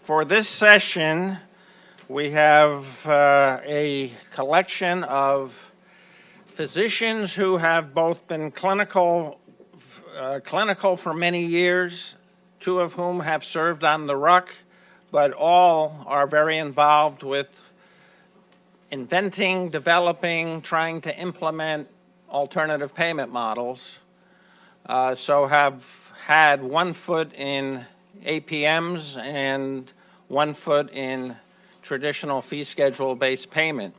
For this session, we have a collection of physicians who have both been clinical for many years, two of whom have served on the RUC, but all are very involved with inventing, developing, trying to implement alternative payment models. So have had 1 foot in APMs and 1 foot in traditional fee schedule based payment.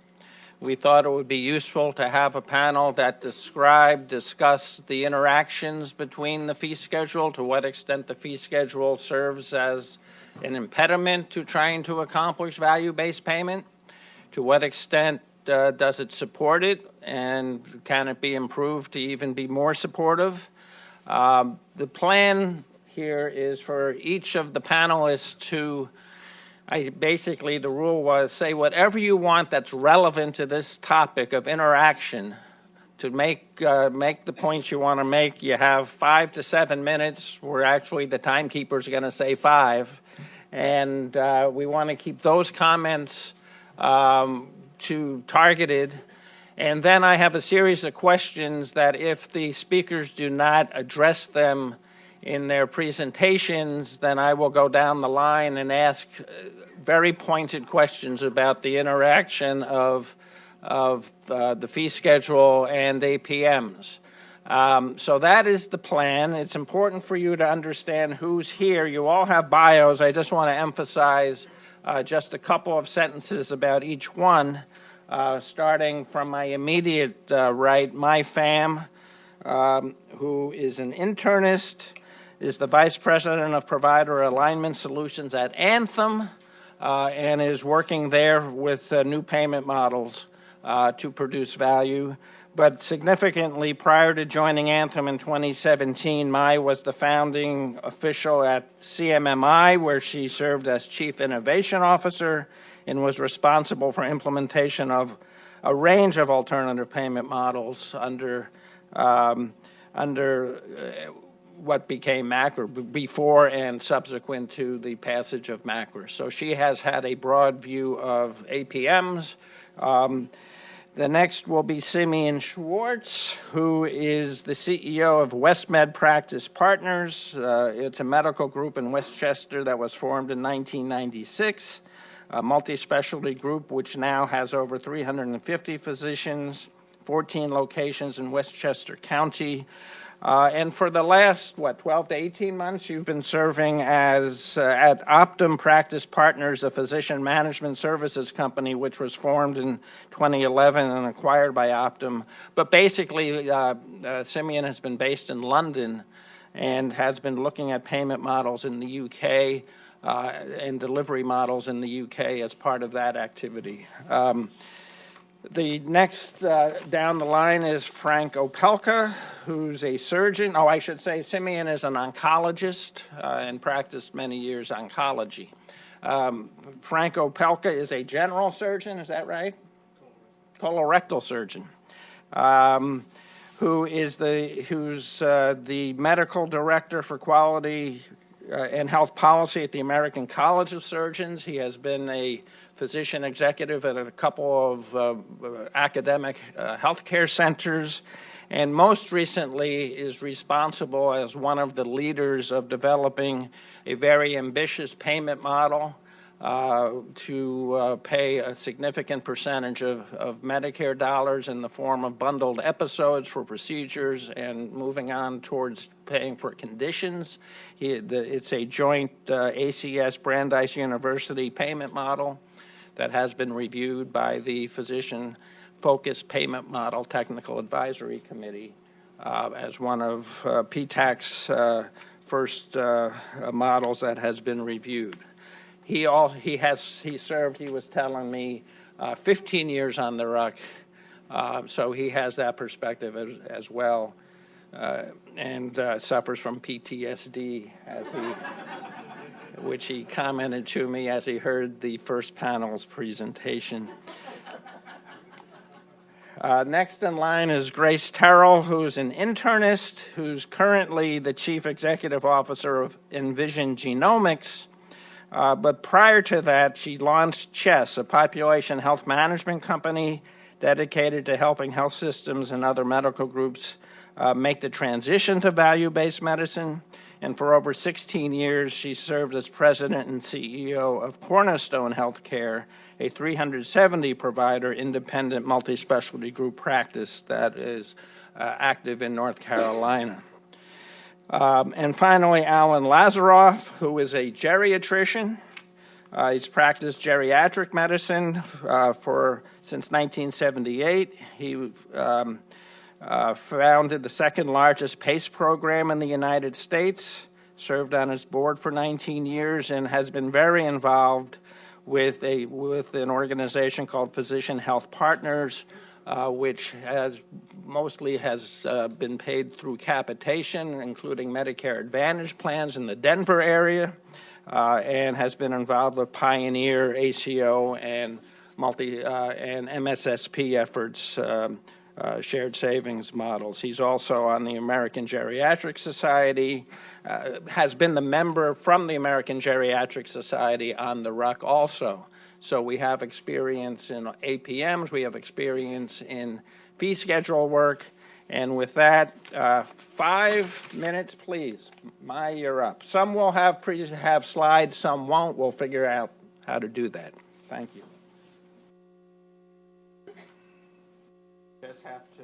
We thought it would be useful to have a panel that discuss the interactions between the fee schedule, to what extent the fee schedule serves as an impediment to trying to accomplish value-based payment, to what extent does it support it, and can it be improved to even be more supportive. The plan here is for each of the panelists to, basically the rule was say whatever you want that's relevant to this topic of interaction to make the points you want to make. You have 5 to 7 minutes, where actually the timekeeper's going to say 5. And we want to keep those comments targeted. And then I have a series of questions that if the speakers do not address them in their presentations, then I will go down the line and ask very pointed questions about the interaction of the fee schedule and APMs. So that is the plan. It's important for you to understand who's here. You all have bios. I just want to emphasize just a couple of sentences about each one, starting from my immediate right. My fam, who is an internist, is the Vice President of Provider Alignment Solutions at Anthem, and is working there with new payment models to produce value. But significantly, prior to joining Anthem in 2017, Mai was the founding official at CMMI, where she served as Chief Innovation Officer and was responsible for implementation of a range of alternative payment models under what became MACRA, before and subsequent to the passage of MACRA. So she has had a broad view of APMs. The next will be Simeon Schwartz, who is the CEO of WestMed Practice Partners. It's a medical group in Westchester that was formed in 1996, a multi-specialty group which now has over 350 physicians, 14 locations in Westchester County. And for the last, 12 to 18 months, you've been serving as at Optum Practice Partners, a physician management services company, which was formed in 2011 and acquired by Optum. But basically, Simeon has been based in London and has been looking at payment models in the UK and delivery models in the UK as part of that activity. The next down the line is Frank Opelka, who's a surgeon. Oh, I should say Simeon is an oncologist and practiced many years oncology. Frank Opelka is a general surgeon, is that right? Colorectal surgeon, who's the medical director for quality and health policy at the American College of Surgeons. He has been a physician executive at a couple of academic healthcare centers, and most recently is responsible as one of the leaders of developing a very ambitious payment model to pay a significant percentage of Medicare dollars in the form of bundled episodes for procedures and moving on towards paying for conditions. It's a joint ACS Brandeis University payment model that has been reviewed by the Physician-Focused Payment Model Technical Advisory Committee as one of PTAC's first models that has been reviewed. He served, he was telling me, 15 years on the RUC, so he has that perspective as well, and suffers from PTSD, which he commented to me as he heard the first panel's presentation. Next in line is Grace Terrell, who's an internist, who's currently the Chief Executive Officer of Envision Genomics, But prior to that, she launched CHESS, a population health management company dedicated to helping health systems and other medical groups make the transition to value-based medicine. And for over 16 years, she served as president and CEO of Cornerstone Healthcare, a 370-provider independent multi-specialty group practice that is active in North Carolina. And finally, Alan Lazaroff, who is a geriatrician. He's practiced geriatric medicine since 1978. He founded the second largest PACE program in the United States, served on its board for 19 years, and has been very involved with an organization called Physician Health Partners, which has been paid through capitation, including Medicare Advantage plans in the Denver area, and has been involved with Pioneer, ACO, and and MSSP efforts, shared savings models. He's also on the American Geriatric Society, has been the member from the American Geriatric Society on the RUC also. So we have experience in APMs, we have experience in fee schedule work, and with that, 5 minutes, please. Maya, you're up. Some will have slides, some won't. We'll figure out how to do that. Thank you. Just have to.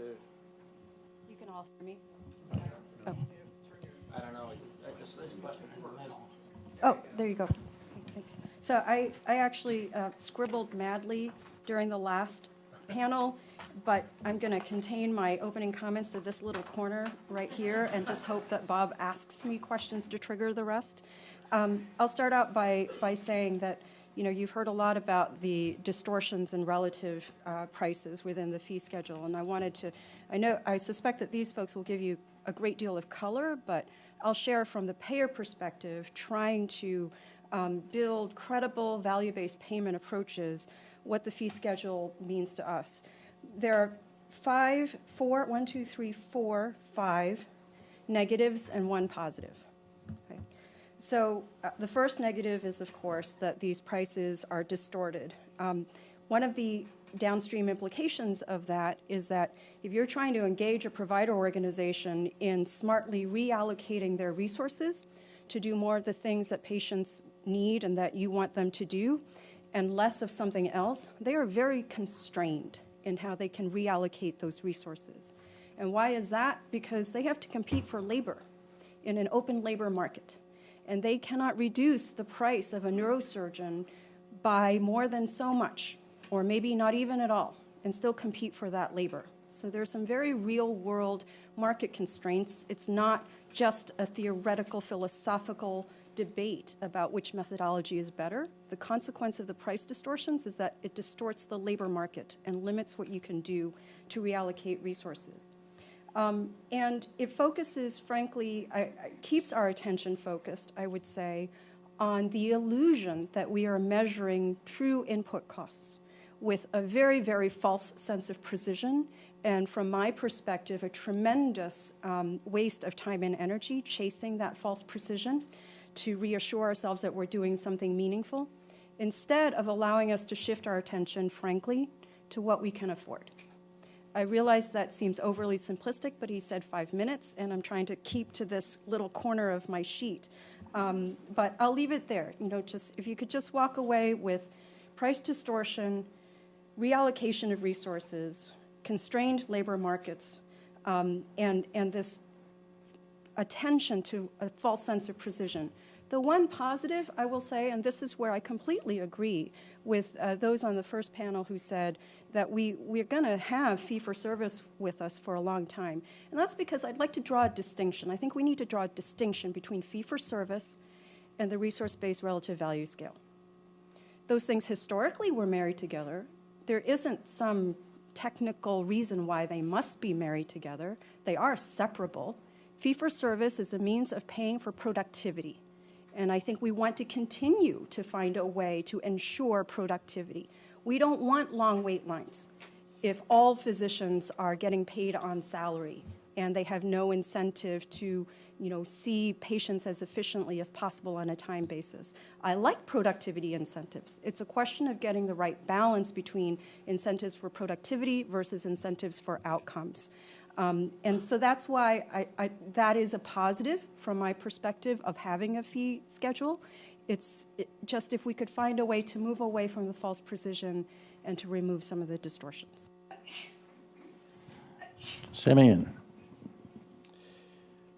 You can all hear me. Oh. I don't know. This button in the middle. Oh, there you go. Thanks. So I actually scribbled madly during the last panel, but I'm going to contain my opening comments to this little corner right here and just hope that Bob asks me questions to trigger the rest. I'll start out by saying that, you know, you've heard a lot about the distortions in relative prices within the fee schedule, and I suspect that these folks will give you a great deal of color, but I'll share from the payer perspective, trying to build credible value-based payment approaches, what the fee schedule means to us. There are 5 negatives and 1 positive. Okay. So the first negative is, of course, that these prices are distorted. One of the downstream implications of that is that if you're trying to engage a provider organization in smartly reallocating their resources to do more of the things that patients need and that you want them to do, and less of something else, they are very constrained in how they can reallocate those resources. And why is that? Because they have to compete for labor in an open labor market. And they cannot reduce the price of a neurosurgeon by more than so much, or maybe not even at all, and still compete for that labor. So there's some very real-world market constraints. It's not just a theoretical, philosophical debate about which methodology is better. The consequence of the price distortions is that it distorts the labor market and limits what you can do to reallocate resources. And it focuses, frankly, keeps our attention focused, I would say, on the illusion that we are measuring true input costs with a very, very false sense of precision, and from my perspective, a tremendous waste of time and energy chasing that false precision to reassure ourselves that we're doing something meaningful, instead of allowing us to shift our attention, frankly, to what we can afford. I realize that seems overly simplistic, but he said 5 minutes, and I'm trying to keep to this little corner of my sheet. But I'll leave it there. You know, just if you could just walk away with price distortion, reallocation of resources, constrained labor markets, and this attention to a false sense of precision. The one positive, I will say, and this is where I completely agree with those on the first panel who said that we're going to have fee-for-service with us for a long time. And that's because I'd like to draw a distinction. I think we need to draw a distinction between fee-for-service and the resource-based relative value scale. Those things historically were married together. There isn't some technical reason why they must be married together. They are separable. Fee-for-service is a means of paying for productivity. And I think we want to continue to find a way to ensure productivity. We don't want long wait lines if all physicians are getting paid on salary and they have no incentive to see patients as efficiently as possible on a time basis. I like productivity incentives. It's a question of getting the right balance between incentives for productivity versus incentives for outcomes. And so that's why that is a positive from my perspective of having a fee schedule. Just if we could find a way to move away from the false precision and to remove some of the distortions. Simeon.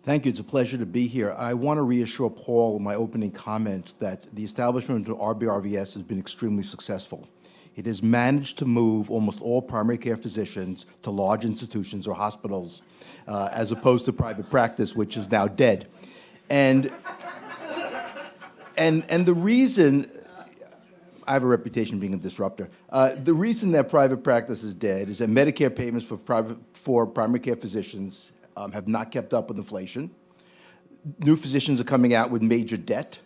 Thank you. It's a pleasure to be here. I want to reassure Paul in my opening comments that the establishment of RBRVS has been extremely successful. It has managed to move almost all primary care physicians to large institutions or hospitals, as opposed to private practice, which is now dead. And the reason, I have a reputation being a disruptor. The reason that private practice is dead is that Medicare payments for primary care physicians have not kept up with inflation. New physicians are coming out with major debt.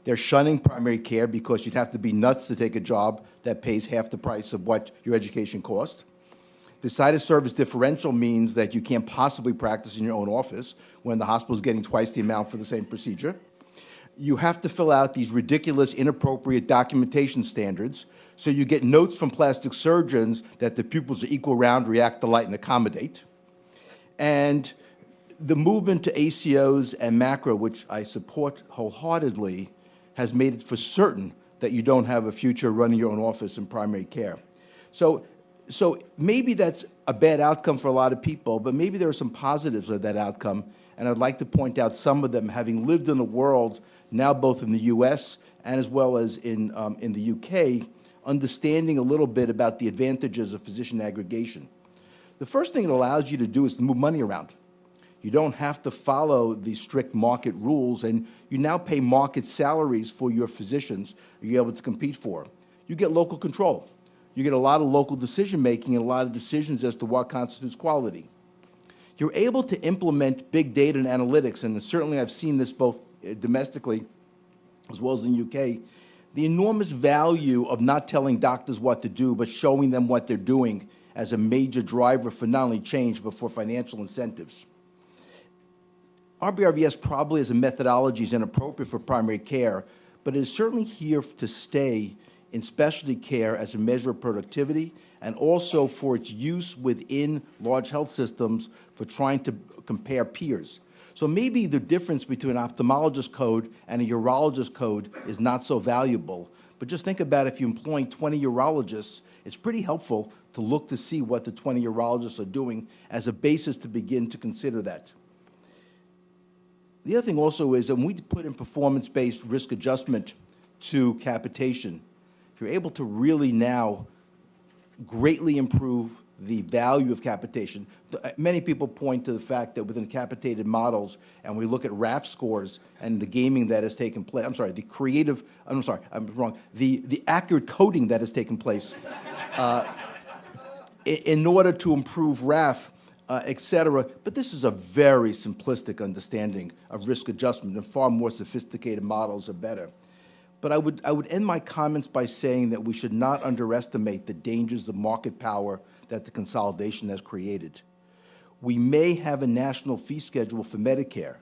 They're shunning primary care because you'd have to be nuts to take a job that pays half the price of what your education cost. The site of service differential means that you can't possibly practice in your own office when the hospital is getting twice the amount for the same procedure. You have to fill out these ridiculous, inappropriate documentation standards, so you get notes from plastic surgeons that the pupils are equal, round, react, delight, and accommodate. And the movement to ACOs and macro, which I support wholeheartedly, has made it for certain that you don't have a future running your own office in primary care. So maybe that's a bad outcome for a lot of people, but maybe there are some positives of that outcome, and I'd like to point out some of them, having lived in the world, now both in the US and as well as in the UK, understanding a little bit about the advantages of physician aggregation. The first thing it allows you to do is to move money around. You don't have to follow the strict market rules, and you now pay market salaries for your physicians you're able to compete for. You get local control. You get a lot of local decision-making and a lot of decisions as to what constitutes quality. You're able to implement big data and analytics, and certainly I've seen this both domestically as well as in the UK, the enormous value of not telling doctors what to do, but showing them what they're doing as a major driver for not only change, but for financial incentives. RBRVS probably as a methodology is inappropriate for primary care, but it is certainly here to stay in specialty care as a measure of productivity and also for its use within large health systems for trying to compare peers. So maybe the difference between an ophthalmologist code and a urologist code is not so valuable, but just think about if you're employing 20 urologists, it's pretty helpful to look to see what the 20 urologists are doing as a basis to begin to consider that. The other thing also is that when we put in performance-based risk adjustment to capitation, you're able to really now greatly improve the value of capitation. Many people point to the fact that within capitated models, and we look at RAF scores and the gaming that has taken place, the accurate coding that has taken place in order to improve RAF, et cetera. But this is a very simplistic understanding of risk adjustment, and far more sophisticated models are better. But I would end my comments by saying that we should not underestimate the dangers of market power that the consolidation has created. We may have a national fee schedule for Medicare,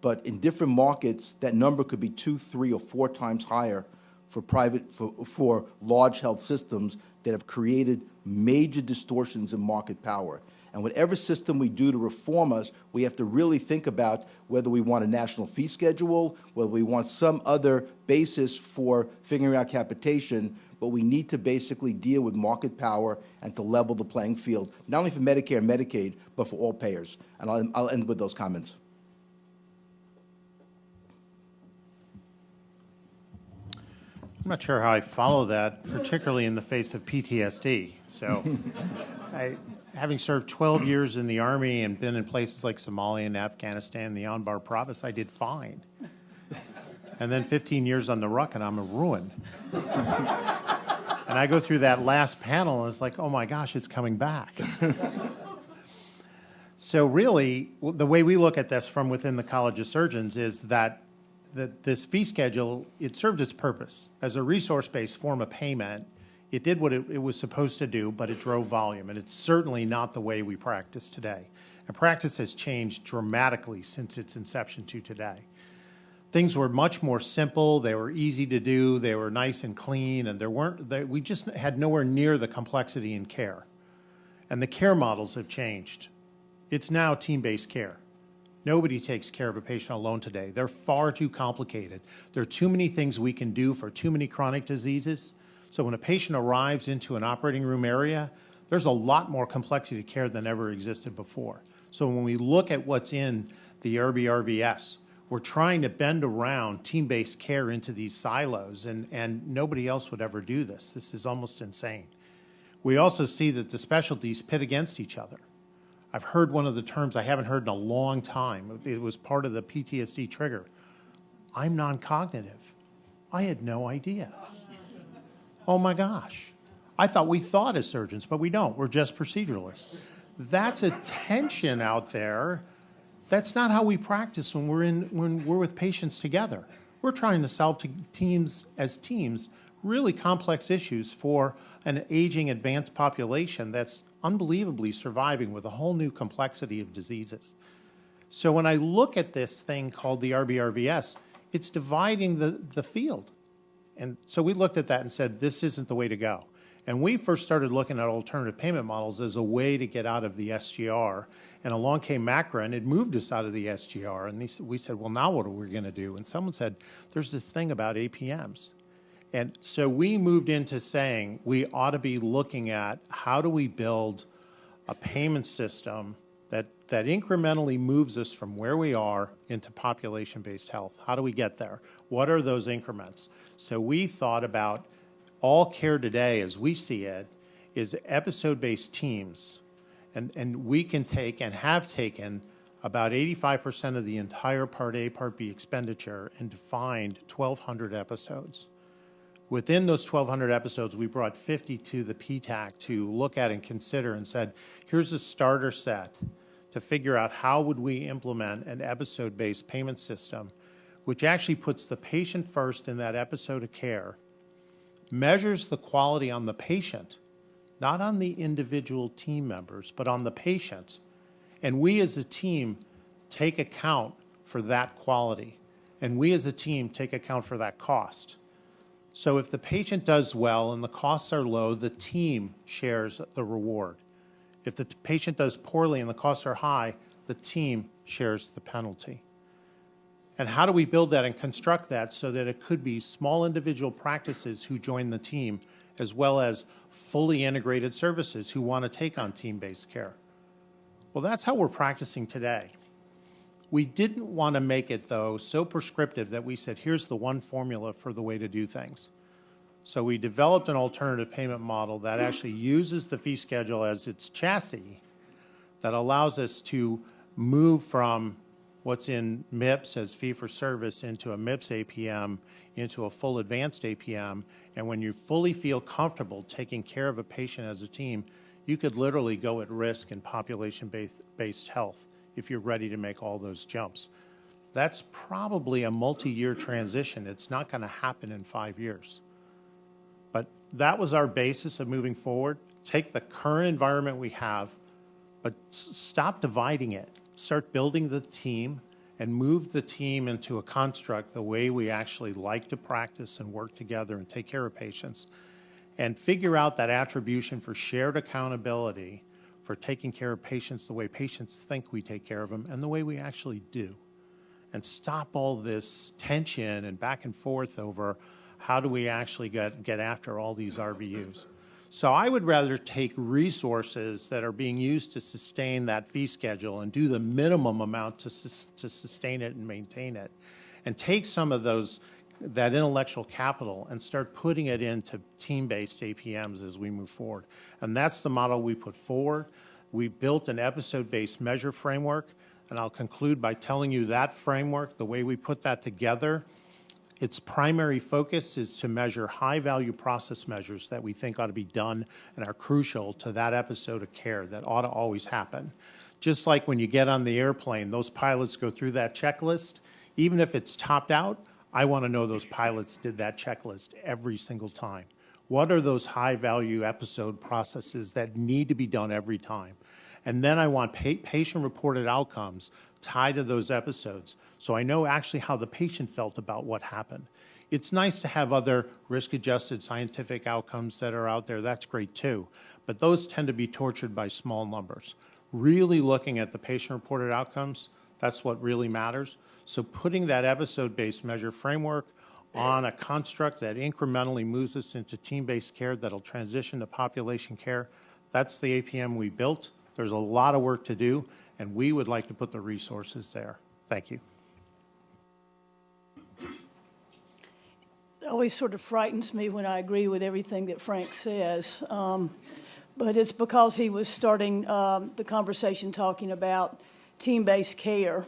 but in different markets, that number could be 2, 3, or 4 times higher for large health systems that have created major distortions in market power. And whatever system we do to reform us, we have to really think about whether we want a national fee schedule, whether we want some other basis for figuring out capitation, but we need to basically deal with market power and to level the playing field, not only for Medicare and Medicaid, but for all payers. And I'll end with those comments. I'm not sure how I follow that, particularly in the face of PTSD. So having served 12 years in the Army and been in places like Somalia and Afghanistan, the Anbar province, I did fine. And then 15 years on the ruck, and I'm a ruin. And I go through that last panel, and it's like, oh my gosh, it's coming back. So really, the way we look at this from within the College of Surgeons is that this fee schedule, it served its purpose. As a resource-based form of payment, it did what it was supposed to do, but it drove volume, and it's certainly not the way we practice today. And practice has changed dramatically since its inception to today. Things were much more simple, they were easy to do, they were nice and clean, and we just had nowhere near the complexity in care. And the care models have changed. It's now team-based care. Nobody takes care of a patient alone today. They're far too complicated. There are too many things we can do for too many chronic diseases. So when a patient arrives into an operating room area, there's a lot more complexity to care than ever existed before. So when we look at what's in the RBRVS, we're trying to bend around team-based care into these silos, and nobody else would ever do this. This is almost insane. We also see that the specialties pit against each other. I've heard one of the terms I haven't heard in a long time. It was part of the PTSD trigger. I'm non-cognitive. I had no idea. Oh my gosh. I thought we thought as surgeons, but we don't. We're just proceduralists. That's a tension out there. That's not how we practice when we're with patients together. We're trying to solve teams really complex issues for an aging advanced population that's unbelievably surviving with a whole new complexity of diseases. So when I look at this thing called the RBRVS, it's dividing the field. And so we looked at that and said, this isn't the way to go. And we first started looking at alternative payment models as a way to get out of the SGR. And along came MACRA, and it moved us out of the SGR. And we said, well, now what are we going to do? And someone said, there's this thing about APMs. And so we moved into saying we ought to be looking at how do we build a payment system that incrementally moves us from where we are into population-based health. How do we get there? What are those increments? So we thought about all care today, as we see it, is episode-based teams. And we can take and have taken about 85% of the entire Part A, Part B expenditure and defined 1,200 episodes. Within those 1,200 episodes, we brought 50 to the PTAC to look at and consider and said, here's a starter set to figure out how would we implement an episode-based payment system, which actually puts the patient first in that episode of care, measures the quality on the patient, not on the individual team members, but on the patient. And we as a team take account for that quality. And we as a team take account for that cost. So if the patient does well and the costs are low, the team shares the reward. If the patient does poorly and the costs are high, the team shares the penalty. And how do we build that and construct that so that it could be small individual practices who join the team, as well as fully integrated services who want to take on team-based care? Well, that's how we're practicing today. We didn't want to make it, though, so prescriptive that we said, here's the one formula for the way to do things. So we developed an alternative payment model that actually uses the fee schedule as its chassis that allows us to move from what's in MIPS as fee-for-service into a MIPS APM, into a full advanced APM. And when you fully feel comfortable taking care of a patient as a team, you could literally go at risk in population-based health if you're ready to make all those jumps. That's probably a multi-year transition. It's not going to happen in 5 years. But that was our basis of moving forward. Take the current environment we have, but stop dividing it. Start building the team and move the team into a construct the way we actually like to practice and work together and take care of patients. And figure out that attribution for shared accountability for taking care of patients the way patients think we take care of them and the way we actually do. And stop all this tension and back and forth over how do we actually get after all these RVUs. So I would rather take resources that are being used to sustain that fee schedule and do the minimum amount to sustain it and maintain it, and take some of that intellectual capital and start putting it into team-based APMs as we move forward. And that's the model we put forward. We built an episode-based measure framework, and I'll conclude by telling you that framework, the way we put that together, its primary focus is to measure high-value process measures that we think ought to be done and are crucial to that episode of care that ought to always happen. Just like when you get on the airplane, those pilots go through that checklist. Even if it's topped out, I want to know those pilots did that checklist every single time. What are those high-value episode processes that need to be done every time? And then I want patient-reported outcomes tied to those episodes, so I know actually how the patient felt about what happened. It's nice to have other risk-adjusted scientific outcomes that are out there. That's great too. But those tend to be tortured by small numbers. Really looking at the patient-reported outcomes, that's what really matters. So putting that episode-based measure framework on a construct that incrementally moves us into team-based care that'll transition to population care, that's the APM we built. There's a lot of work to do, and we would like to put the resources there. Thank you. It always sort of frightens me when I agree with everything that Frank says, but it's because he was starting the conversation talking about team-based care.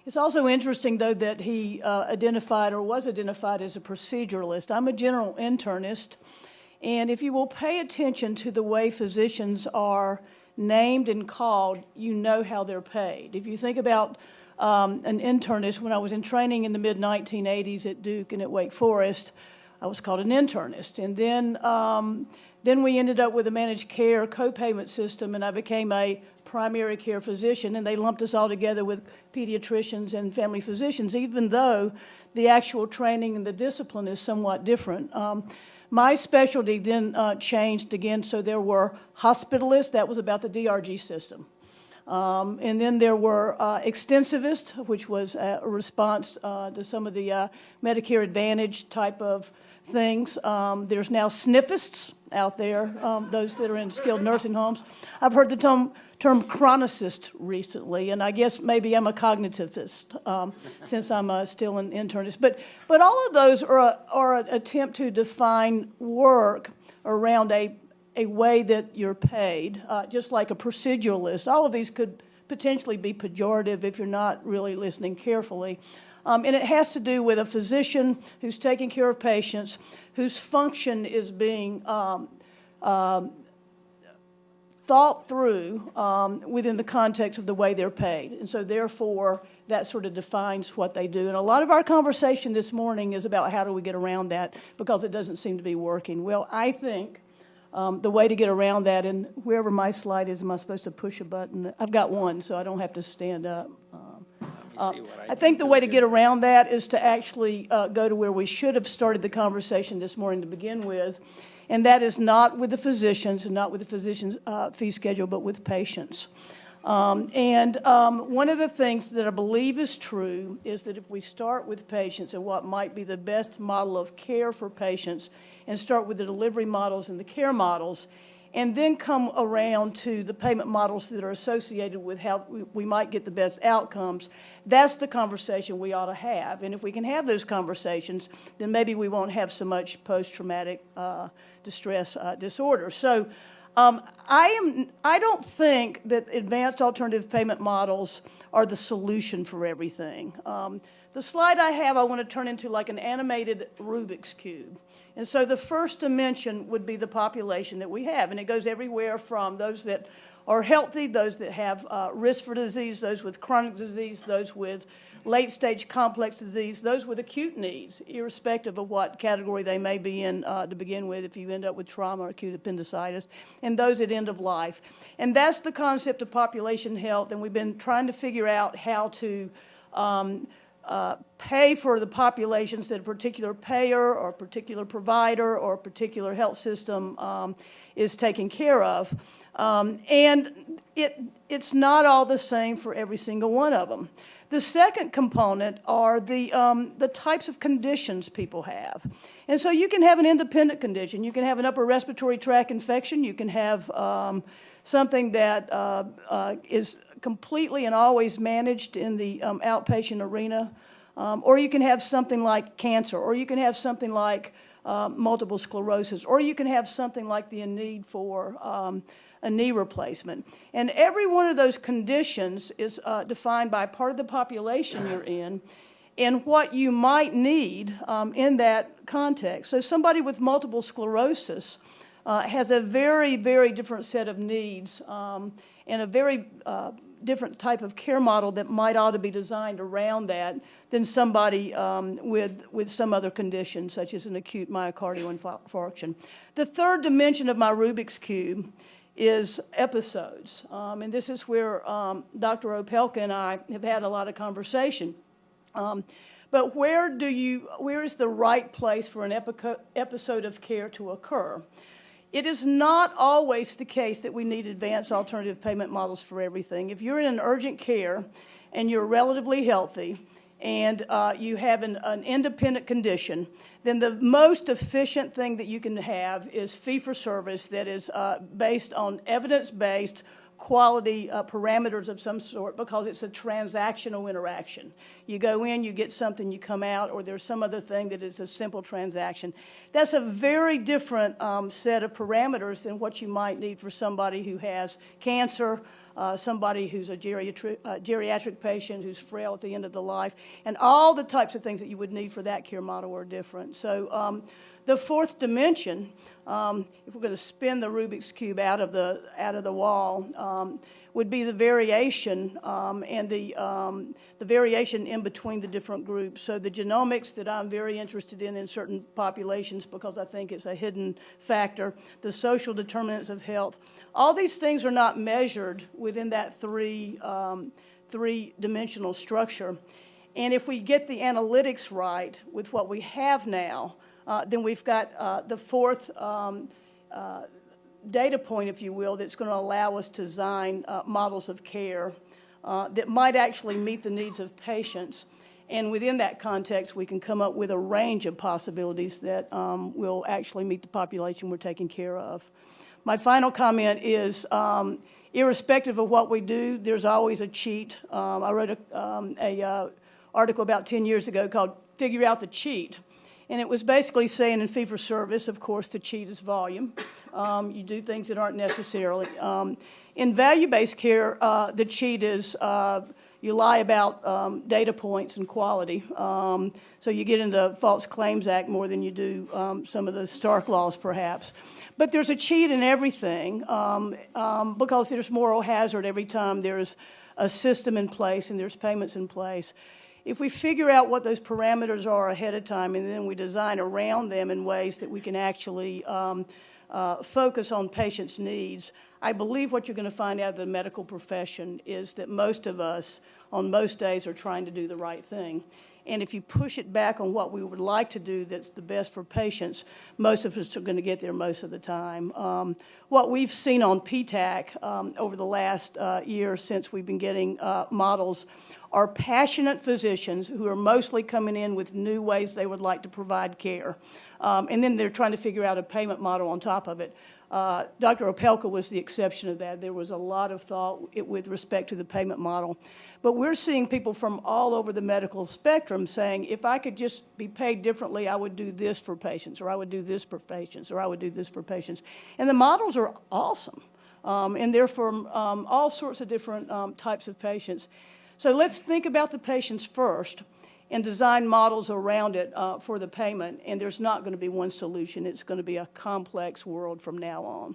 It's also interesting, though, that he was identified as a proceduralist. I'm a general internist, and if you will pay attention to the way physicians are named and called, you know how they're paid. If you think about an internist, when I was in training in the mid-1980s at Duke and at Wake Forest, I was called an internist. And then we ended up with a managed care co-payment system, and I became a primary care physician, and they lumped us all together with pediatricians and family physicians, even though the actual training and the discipline is somewhat different. My specialty then changed again, so there were hospitalists. That was about the DRG system. And then there were extensivists, which was a response to some of the Medicare Advantage type of things. There's now sniffists out there, those that are in skilled nursing homes. I've heard the term chronicist recently, and I guess maybe I'm a cognitivist since I'm still an internist. But all of those are an attempt to define work around a way that you're paid, just like a proceduralist. All of these could potentially be pejorative if you're not really listening carefully. And it has to do with a physician who's taking care of patients, whose function is being thought through within the context of the way they're paid. And so therefore, that sort of defines what they do. And a lot of our conversation this morning is about how do we get around that, because it doesn't seem to be working. Well, I think the way to get around that, and wherever my slide is, am I supposed to push a button? I've got one, so I don't have to stand up. I think the way to get around that is to actually go to where we should have started the conversation this morning to begin with, and that is not with the physicians and not with the physician's fee schedule, but with patients. And one of the things that I believe is true is that if we start with patients and what might be the best model of care for patients, and start with the delivery models and the care models, and then come around to the payment models that are associated with how we might get the best outcomes, that's the conversation we ought to have. And if we can have those conversations, then maybe we won't have so much post-traumatic distress disorder. So I don't think that advanced alternative payment models are the solution for everything. The slide I have, I want to turn into like an animated Rubiks Cube. And so the first dimension would be the population that we have, and it goes everywhere from those that are healthy, those that have risk for disease, those with chronic disease, those with late-stage complex disease, those with acute needs, irrespective of what category they may be in to begin with, if you end up with trauma or acute appendicitis, and those at end of life. And that's the concept of population health, and we've been trying to figure out how to pay for the populations that a particular payer or a particular provider or a particular health system is taking care of. And it's not all the same for every single one of them. The second component are the types of conditions people have. And so you can have an independent condition. You can have an upper respiratory tract infection. You can have something that is completely and always managed in the outpatient arena. Or you can have something like cancer, or you can have something like multiple sclerosis, or you can have something like the need for a knee replacement. And every one of those conditions is defined by part of the population you're in and what you might need in that context. So somebody with multiple sclerosis has a very, very different set of needs and a very different type of care model that might ought to be designed around that than somebody with some other condition, such as an acute myocardial infarction. The third dimension of my Rubiks Cube is episodes. And this is where Dr. Opelka and I have had a lot of conversation. But where is the right place for an episode of care to occur? It is not always the case that we need advanced alternative payment models for everything. If you're in an urgent care and you're relatively healthy and you have an independent condition, then the most efficient thing that you can have is fee-for-service that is based on evidence-based quality parameters of some sort, because it's a transactional interaction. You go in, you get something, you come out, or there's some other thing that is a simple transaction. That's a very different set of parameters than what you might need for somebody who has cancer, somebody who's a geriatric patient who's frail at the end of the life, and all the types of things that you would need for that care model are different. So the fourth dimension, if we're going to spin the Rubiks Cube out of the wall, would be the variation and the variation in between the different groups. So the genomics that I'm very interested in certain populations because I think it's a hidden factor, the social determinants of health, all these things are not measured within that three-dimensional structure. And if we get the analytics right with what we have now, then we've got the fourth data point, if you will, that's going to allow us to design models of care that might actually meet the needs of patients. And within that context, we can come up with a range of possibilities that will actually meet the population we're taking care of. My final comment is, irrespective of what we do, there's always a cheat. I wrote a article about 10 years ago called Figure Out the Cheat. And it was basically saying in fee-for-service, of course, the cheat is volume. You do things that aren't necessarily. In value-based care, the cheat is you lie about data points and quality. So you get into False Claims Act more than you do some of the Stark laws, perhaps. But there's a cheat in everything because there's moral hazard every time there's a system in place and there's payments in place. If we figure out what those parameters are ahead of time and then we design around them in ways that we can actually focus on patients' needs, I believe what you're going to find out of the medical profession is that most of us on most days are trying to do the right thing. And if you push it back on what we would like to do that's the best for patients, most of us are going to get there most of the time. What we've seen on PTAC over the last year since we've been getting models are passionate physicians who are mostly coming in with new ways they would like to provide care. And then they're trying to figure out a payment model on top of it. Dr. Opelka was the exception of that. There was a lot of thought with respect to the payment model. But we're seeing people from all over the medical spectrum saying, if I could just be paid differently, I would do this for patients, or I would do this for patients, or I would do this for patients. And the models are awesome. And they're from all sorts of different types of patients. So let's think about the patients first and design models around it for the payment. And there's not going to be one solution. It's going to be a complex world from now on.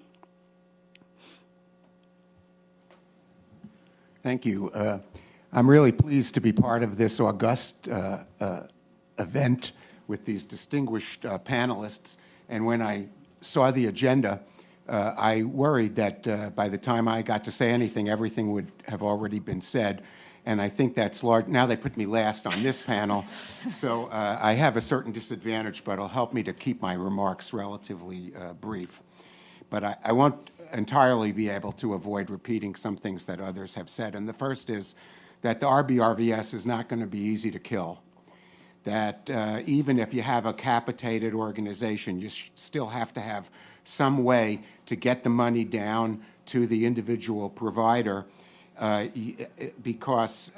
Thank you. I'm really pleased to be part of this august event with these distinguished panelists. And when I saw the agenda, I worried that by the time I got to say anything, everything would have already been said. And I think that's large. Now they put me last on this panel, so I have a certain disadvantage, but it'll help me to keep my remarks relatively brief. But I won't entirely be able to avoid repeating some things that others have said. And the first is that the RBRVS is not going to be easy to kill. That even if you have a capitated organization, you still have to have some way to get the money down to the individual provider. Because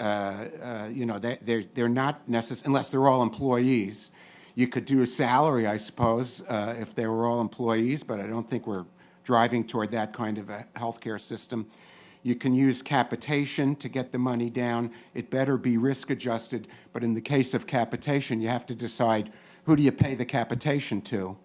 you know they're not necessary unless they're all employees. You could do a salary, I suppose, if they were all employees, but I don't think we're driving toward that kind of a healthcare system. You can use capitation to get the money down. It better be risk adjusted, but in the case of capitation, you have to decide who do you pay the capitation to.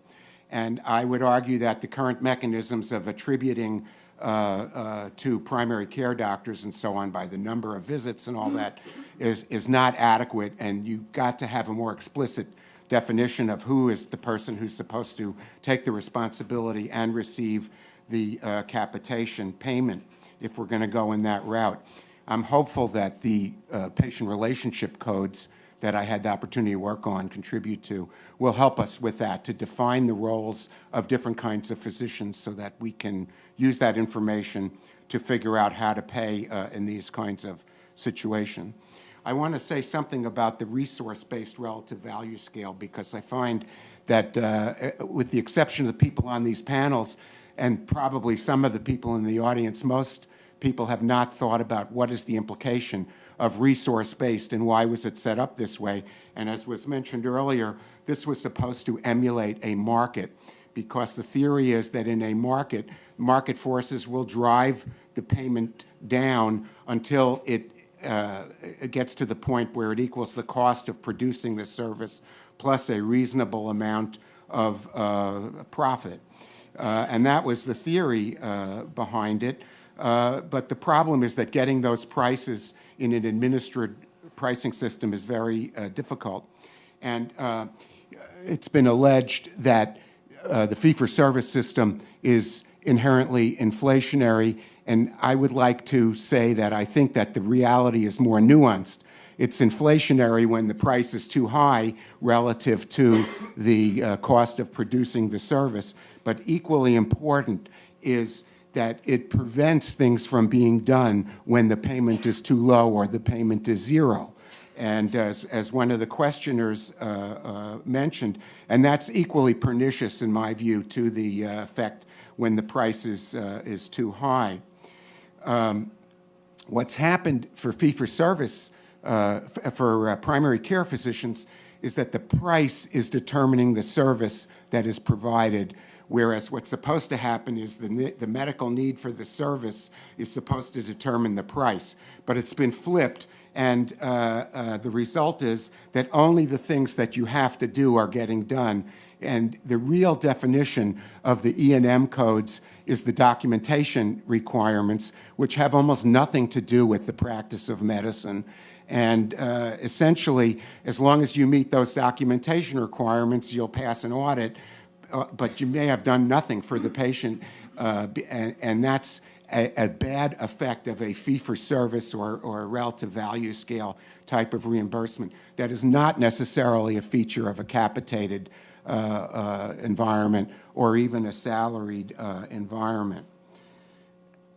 And I would argue that the current mechanisms of attributing to primary care doctors and so on by the number of visits and all that is not adequate, and you've got to have a more explicit definition of who is the person who's supposed to take the responsibility and receive the capitation payment if we're going to go in that route. I'm hopeful that the patient relationship codes that I had the opportunity to work on, contribute to, will help us with that, to define the roles of different kinds of physicians so that we can use that information to figure out how to pay in these kinds of situations. I want to say something about the resource-based relative value scale, because I find that with the exception of the people on these panels and probably some of the people in the audience, most people have not thought about what is the implication of resource-based and why was it set up this way. And as was mentioned earlier, this was supposed to emulate a market, because the theory is that in a market, market forces will drive the payment down until it gets to the point where it equals the cost of producing the service plus a reasonable amount of profit. And that was the theory behind it. But the problem is that getting those prices in an administered pricing system is very difficult. And it's been alleged that the fee-for-service system is inherently inflationary, and I would like to say that I think that the reality is more nuanced. It's inflationary when the price is too high relative to the cost of producing the service, but equally important is that it prevents things from being done when the payment is too low or the payment is zero. And as one of the questioners mentioned, and that's equally pernicious in my view to the effect when the price is too high. What's happened for fee-for-service for primary care physicians is that the price is determining the service that is provided, whereas what's supposed to happen is the medical need for the service is supposed to determine the price. But it's been flipped, and the result is that only the things that you have to do are getting done. And the real definition of the E&M codes is the documentation requirements, which have almost nothing to do with the practice of medicine. And essentially, as long as you meet those documentation requirements, you'll pass an audit, but you may have done nothing for the patient, and that's a bad effect of a fee-for-service or a relative value scale type of reimbursement that is not necessarily a feature of a capitated environment or even a salaried environment.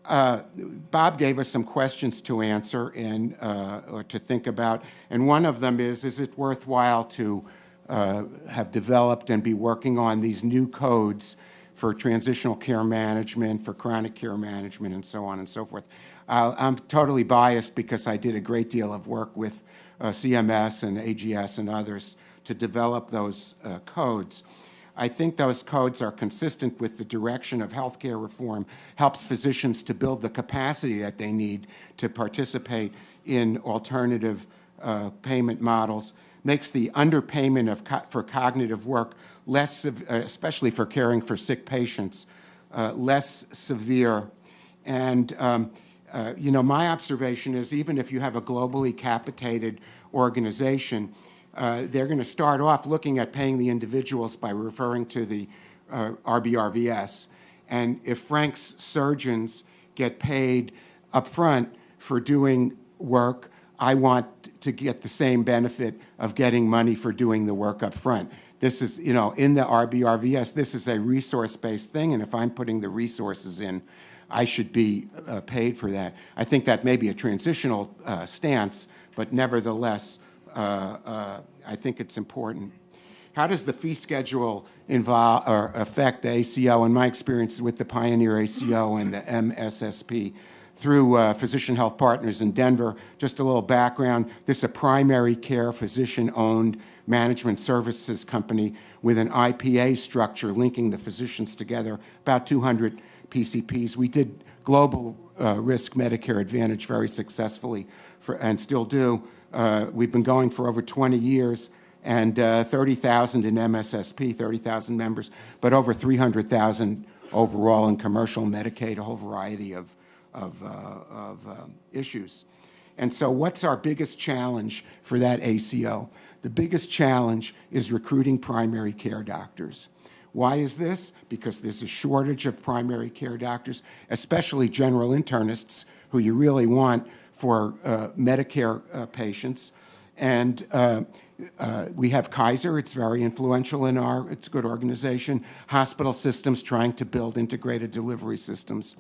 Bob gave us some questions to answer and or to think about, and one of them is it worthwhile to have developed and be working on these new codes for transitional care management, for chronic care management, and so on and so forth. I'm totally biased because I did a great deal of work with CMS and AGS and others to develop those codes. I think those codes are consistent with the direction of healthcare reform, helps physicians to build the capacity that they need to participate in alternative payment models, makes the underpayment for cognitive work less, especially for caring for sick patients, less severe. And you know, my observation is even if you have a globally capitated organization, they're going to start off looking at paying the individuals by referring to the RBRVS. And if Frank's surgeons get paid up front for doing work, I want to get the same benefit of getting money for doing the work up front. This is, you know, in the RBRVS, this is a resource-based thing, and if I'm putting the resources in, I should be paid for that. I think that may be a transitional stance, but nevertheless, I think it's important. How does the fee schedule involve or affect the ACO? In my experience with the Pioneer ACO and the MSSP through Physician Health Partners in Denver, just a little background, this is a primary care physician-owned management services company with an IPA structure linking the physicians together, about 200 PCPs. We did global risk Medicare Advantage very successfully and still do. We've been going for over 20 years, and 30,000 in MSSP, 30,000 members, but over 300,000 overall in commercial Medicaid, a whole variety of issues. And so what's our biggest challenge for that ACO? The biggest challenge is recruiting primary care doctors. Why is this? Because there's a shortage of primary care doctors, especially general internists, who you really want for Medicare patients. And we have Kaiser. It's very influential in it's a good organization. Hospital systems trying to build integrated delivery systems.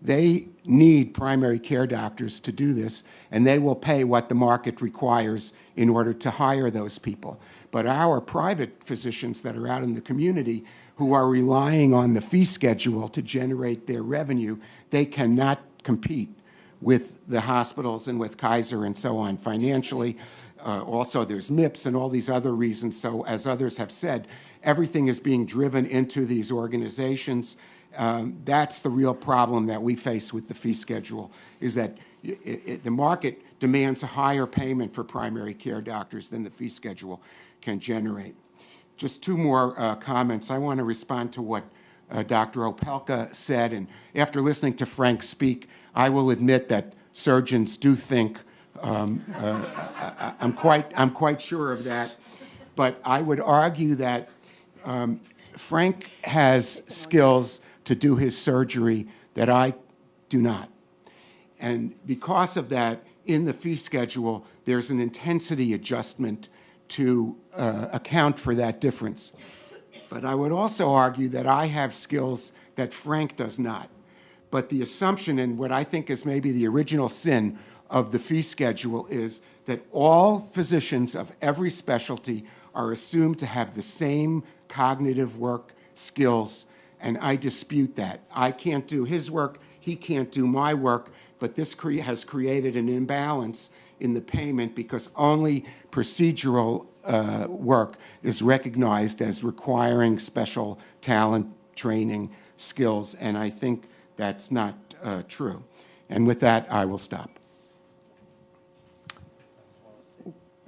They need primary care doctors to do this, and they will pay what the market requires in order to hire those people. But our private physicians that are out in the community who are relying on the fee schedule to generate their revenue, they cannot compete with the hospitals and with Kaiser and so on financially. Also, there's MIPS and all these other reasons. So as others have said, everything is being driven into these organizations. That's the real problem that we face with the fee schedule, is that the market demands a higher payment for primary care doctors than the fee schedule can generate. Just two more comments. I want to respond to what Dr. Opelka said, and after listening to Frank speak, I will admit that surgeons do think. I'm quite sure of that, but I would argue that Frank has skills to do his surgery that I do not. And because of that, in the fee schedule, there's an intensity adjustment to account for that difference. But I would also argue that I have skills that Frank does not. But the assumption, and what I think is maybe the original sin of the fee schedule, is that all physicians of every specialty are assumed to have the same cognitive work skills, and I dispute that. I can't do his work, he can't do my work, but this has created an imbalance in the payment because only procedural work is recognized as requiring special talent, training, skills, and I think that's not true. And with that, I will stop.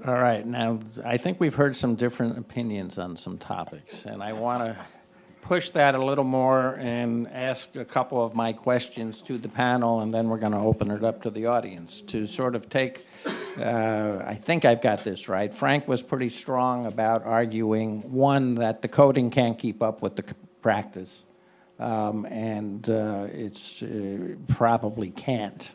All right. Now, I think we've heard some different opinions on some topics, and I want to push that a little more and ask a couple of my questions to the panel, and then we're going to open it up to the audience to sort of take, I think I've got this right. Frank was pretty strong about arguing, one, that the coding can't keep up with the practice, and it's probably can't.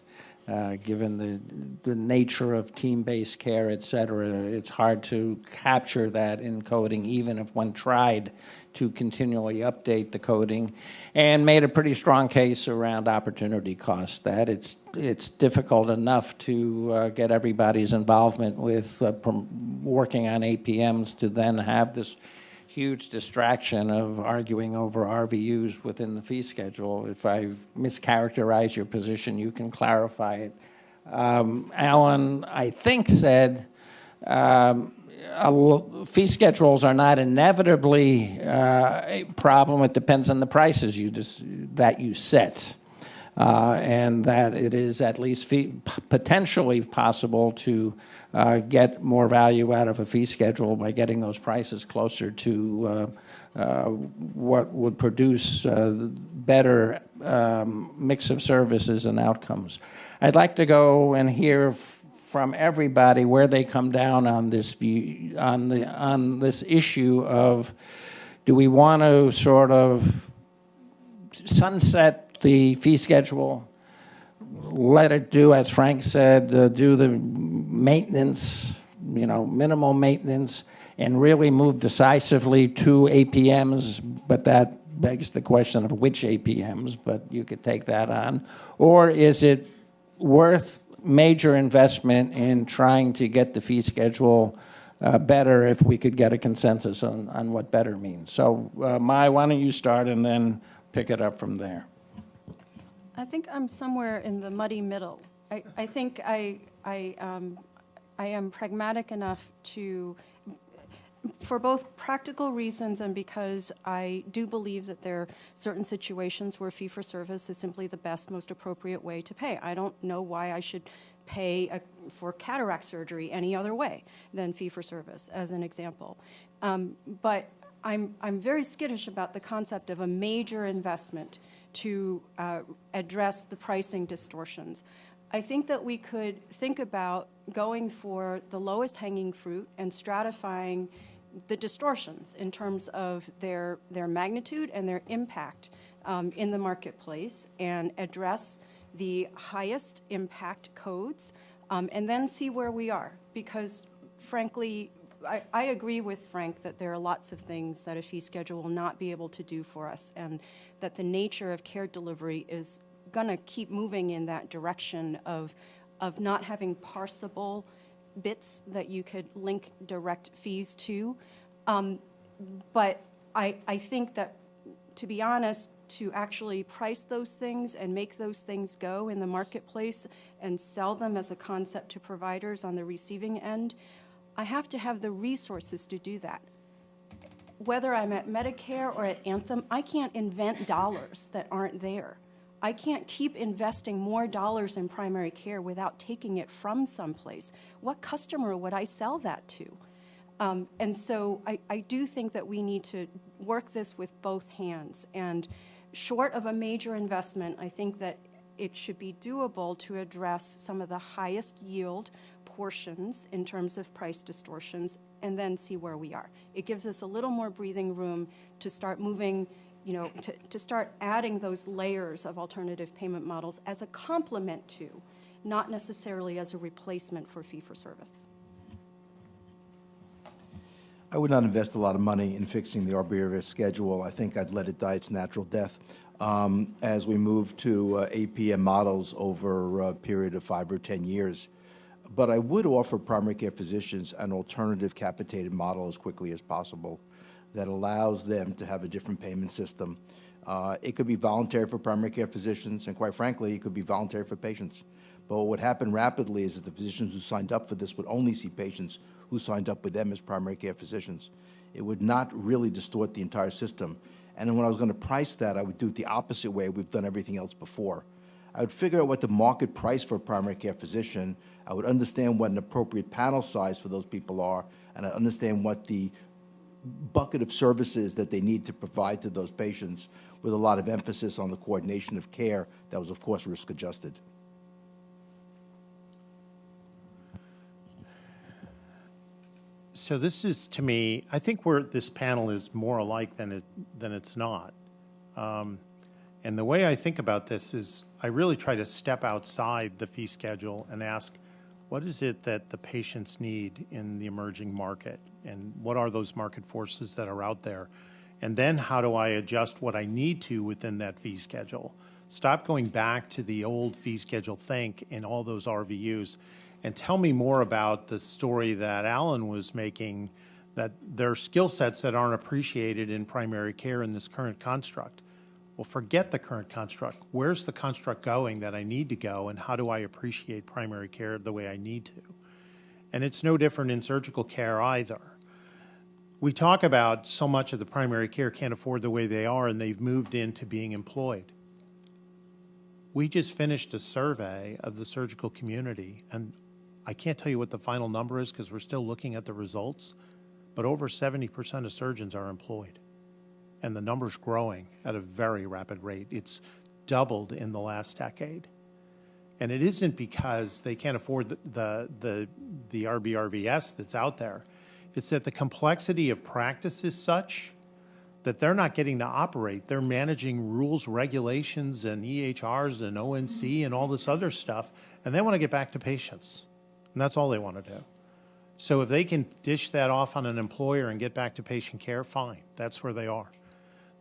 Given the nature of team-based care, et cetera, it's hard to capture that in coding, even if one tried to continually update the coding, and made a pretty strong case around opportunity costs, that it's difficult enough to get everybody's involvement with working on APMs to then have this huge distraction of arguing over RVUs within the fee schedule. If I've mischaracterized your position, you can clarify it. Alan, I think, said fee schedules are not inevitably a problem. It depends on the prices that you set. And that it is at least potentially possible to get more value out of a fee schedule by getting those prices closer to what would produce better mix of services and outcomes. I'd like to go and hear from everybody where they come down on this view, on this issue of, do we want to sort of sunset the fee schedule, let it do, as Frank said, do the maintenance, minimal maintenance, and really move decisively to APMs, but that begs the question of which APMs, but you could take that on. Or is it worth major investment in trying to get the fee schedule better if we could get a consensus on what better means? So, Mai, why don't you start and then pick it up from there? I think I'm somewhere in the muddy middle. I think I am pragmatic enough to, for both practical reasons and because I do believe that there are certain situations where fee-for-service is simply the best, most appropriate way to pay. I don't know why I should pay for cataract surgery any other way than fee-for-service, as an example. But I'm very skittish about the concept of a major investment to address the pricing distortions. I think that we could think about going for the lowest hanging fruit and stratifying the distortions in terms of their magnitude and their impact in the marketplace, and address the highest impact codes, and then see where we are. Because frankly, I agree with Frank that there are lots of things that a fee schedule will not be able to do for us, and that the nature of care delivery is going to keep moving in that direction of not having parsable bits that you could link direct fees to. But I think that, to be honest, to actually price those things and make those things go in the marketplace and sell them as a concept to providers on the receiving end, I have to have the resources to do that. Whether I'm at Medicare or at Anthem, I can't invent dollars that aren't there. I can't keep investing more dollars in primary care without taking it from someplace. What customer would I sell that to? And so I do think that we need to work this with both hands. And short of a major investment, I think that it should be doable to address some of the highest yield portions in terms of price distortions, and then see where we are. It gives us a little more breathing room to start moving, to start adding those layers of alternative payment models as a complement to, not necessarily as a replacement for fee-for-service. I would not invest a lot of money in fixing the RBRS schedule. I think I'd let it die its natural death as we move to APM models over a period of 5 or 10 years. But I would offer primary care physicians an alternative capitated model as quickly as possible that allows them to have a different payment system. It could be voluntary for primary care physicians, and quite frankly, it could be voluntary for patients. But what would happen rapidly is that the physicians who signed up for this would only see patients who signed up with them as primary care physicians. It would not really distort the entire system. And then when I was going to price that, I would do it the opposite way we've done everything else before. I would figure out what the market price for a primary care physician, I would understand what an appropriate panel size for those people are, and I understand what the bucket of services that they need to provide to those patients, with a lot of emphasis on the coordination of care that was, of course, risk adjusted. So this is, to me, I think where this panel is more alike than it's not. And the way I think about this is I really try to step outside the fee schedule and ask, what is it that the patients need in the emerging market? And what are those market forces that are out there? And then how do I adjust what I need to within that fee schedule? Stop going back to the old fee schedule think in all those RVUs, and tell me more about the story that Alan was making, that there are skill sets that aren't appreciated in primary care in this current construct. Well, forget the current construct. Where's the construct going that I need to go, and how do I appreciate primary care the way I need to? And it's no different in surgical care either. We talk about so much of the primary care can't afford the way they are, and they've moved into being employed. We just finished a survey of the surgical community, and I can't tell you what the final number is because we're still looking at the results, but over 70% of surgeons are employed. And the number's growing at a very rapid rate. It's doubled in the last decade. And it isn't because they can't afford the RBRVS that's out there. It's that the complexity of practice is such that they're not getting to operate. They're managing rules, regulations, and EHRs and ONC and all this other stuff, and they want to get back to patients. And that's all they want to do. So if they can dish that off on an employer and get back to patient care, fine. That's where they are.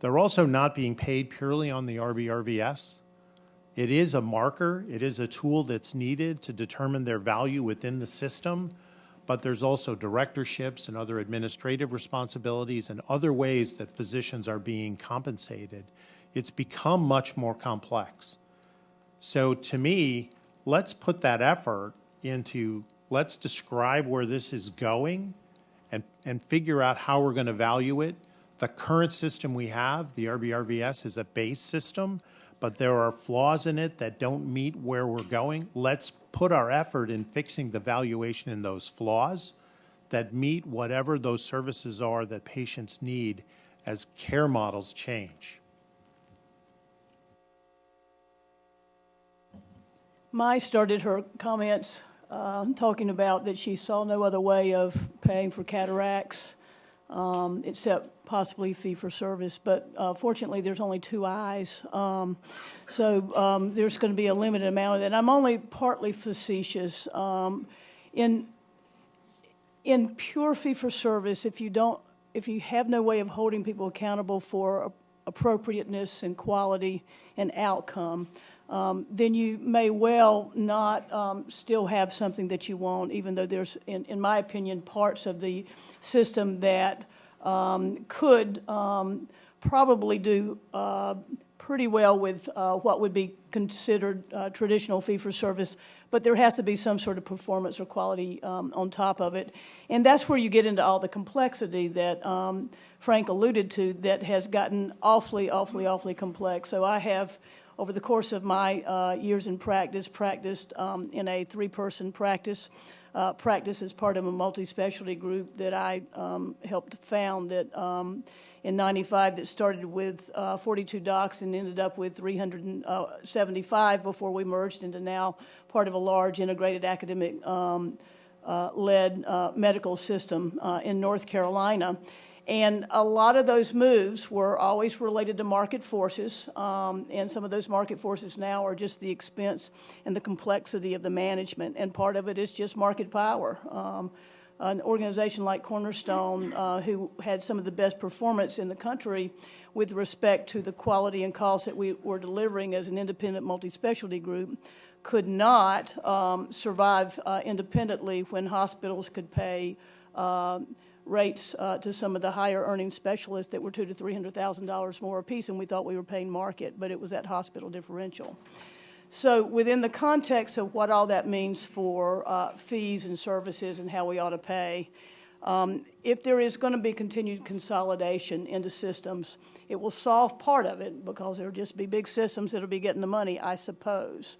They're also not being paid purely on the RBRVS. It is a marker. It is a tool that's needed to determine their value within the system, but there's also directorships and other administrative responsibilities and other ways that physicians are being compensated. It's become much more complex. So to me, let's put that effort into, let's describe where this is going and figure out how we're going to value it. The current system we have, the RBRVS, is a base system, but there are flaws in it that don't meet where we're going. Let's put our effort in fixing the valuation in those flaws that meet whatever those services are that patients need as care models change. Mai started her comments talking about that she saw no other way of paying for cataracts except possibly fee-for-service. But fortunately, there's only 2 I's. So there's going to be a limited amount of that. I'm only partly facetious. In pure fee-for-service, if you have no way of holding people accountable for appropriateness and quality and outcome, then you may well not still have something that you want, even though there's, in my opinion, parts of the system that could probably do pretty well with what would be considered traditional fee-for-service, but there has to be some sort of performance or quality on top of it. And that's where you get into all the complexity that Frank alluded to that has gotten awfully complex. So I have, over the course of my years in practice, practiced in a 3-person practice as part of a multi-specialty group that I helped found that in '95 that started with 42 docs and ended up with 375 before we merged into now part of a large integrated academic led medical system in North Carolina. And a lot of those moves were always related to market forces, and some of those market forces now are just the expense and the complexity of the management, and part of it is just market power. An organization like Cornerstone, who had some of the best performance in the country with respect to the quality and cost that we were delivering as an independent multi-specialty group, could not survive independently when hospitals could pay rates to some of the higher earning specialists that were $200,000 to $300,000 more apiece, and we thought we were paying market, but it was that hospital differential. So within the context of what all that means for fees and services and how we ought to pay, if there is going to be continued consolidation into systems, it will solve part of it because there will just be big systems that will be getting the money, I suppose.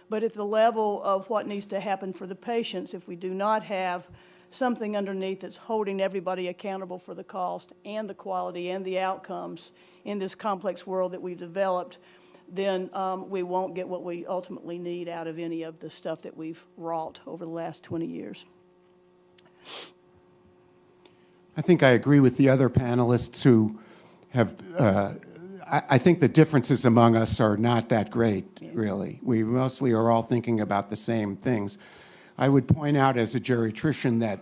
But at the level of what needs to happen for the patients, if we do not have something underneath that's holding everybody accountable for the cost and the quality and the outcomes in this complex world that we've developed, then we won't get what we ultimately need out of any of the stuff that we've wrought over the last 20 years. I think I agree with the other panelists who have, I think the differences among us are not that great, really. We mostly are all thinking about the same things. I would point out as a geriatrician that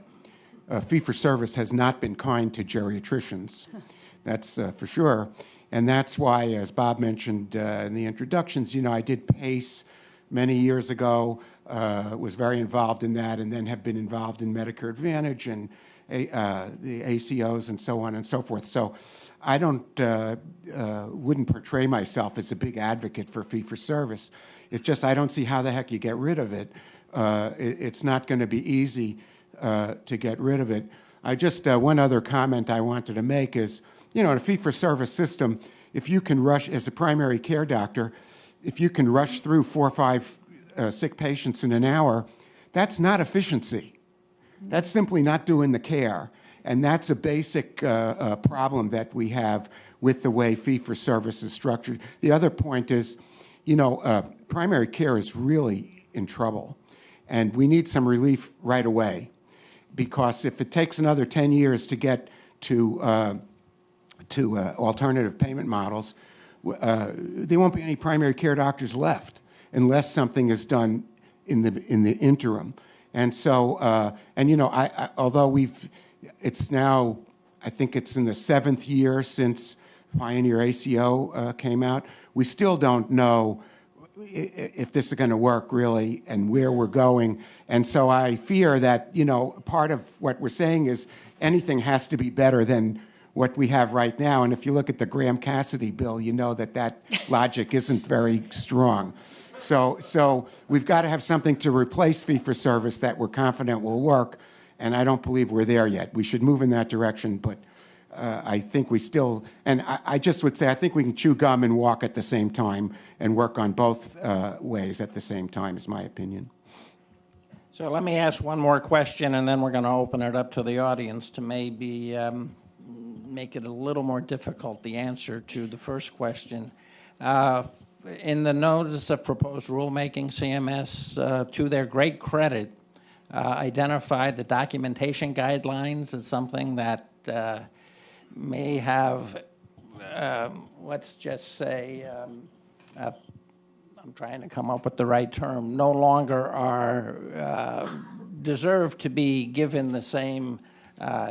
fee-for-service has not been kind to geriatricians. That's for sure. And that's why, as Bob mentioned in the introductions, I did PACE many years ago, was very involved in that, and then have been involved in Medicare Advantage and the ACOs and so on and so forth. So I wouldn't portray myself as a big advocate for fee-for-service. It's just I don't see how the heck you get rid of it. It's not going to be easy to get rid of it. One other comment I wanted to make is, in a fee-for-service system, if you can rush, as a primary care doctor, if you can rush through 4 or 5 sick patients in an hour, that's not efficiency. That's simply not doing the care. And that's a basic problem that we have with the way fee-for-service is structured. The other point is, primary care is really in trouble. And we need some relief right away. Because if it takes another 10 years to get to alternative payment models, there won't be any primary care doctors left unless something is done in the interim. And so, although it's now, I think it's in the 7th year since Pioneer ACO came out, we still don't know if this is going to work really and where we're going. And so I fear that, part of what we're saying is anything has to be better than what we have right now. And if you look at the Graham-Cassidy bill, you know that logic isn't very strong. So we've got to have something to replace fee-for-service that we're confident will work, and I don't believe we're there yet. We should move in that direction, but I think we still, and I just would say I think we can chew gum and walk at the same time and work on both ways at the same time, is my opinion. So let me ask one more question, and then we're going to open it up to the audience to maybe make it a little more difficult, the answer to the first question. In the notice of proposed rulemaking, CMS, to their great credit, identified the documentation guidelines as something that may have, let's just say, I'm trying to come up with the right term, no longer are deserve to be given the same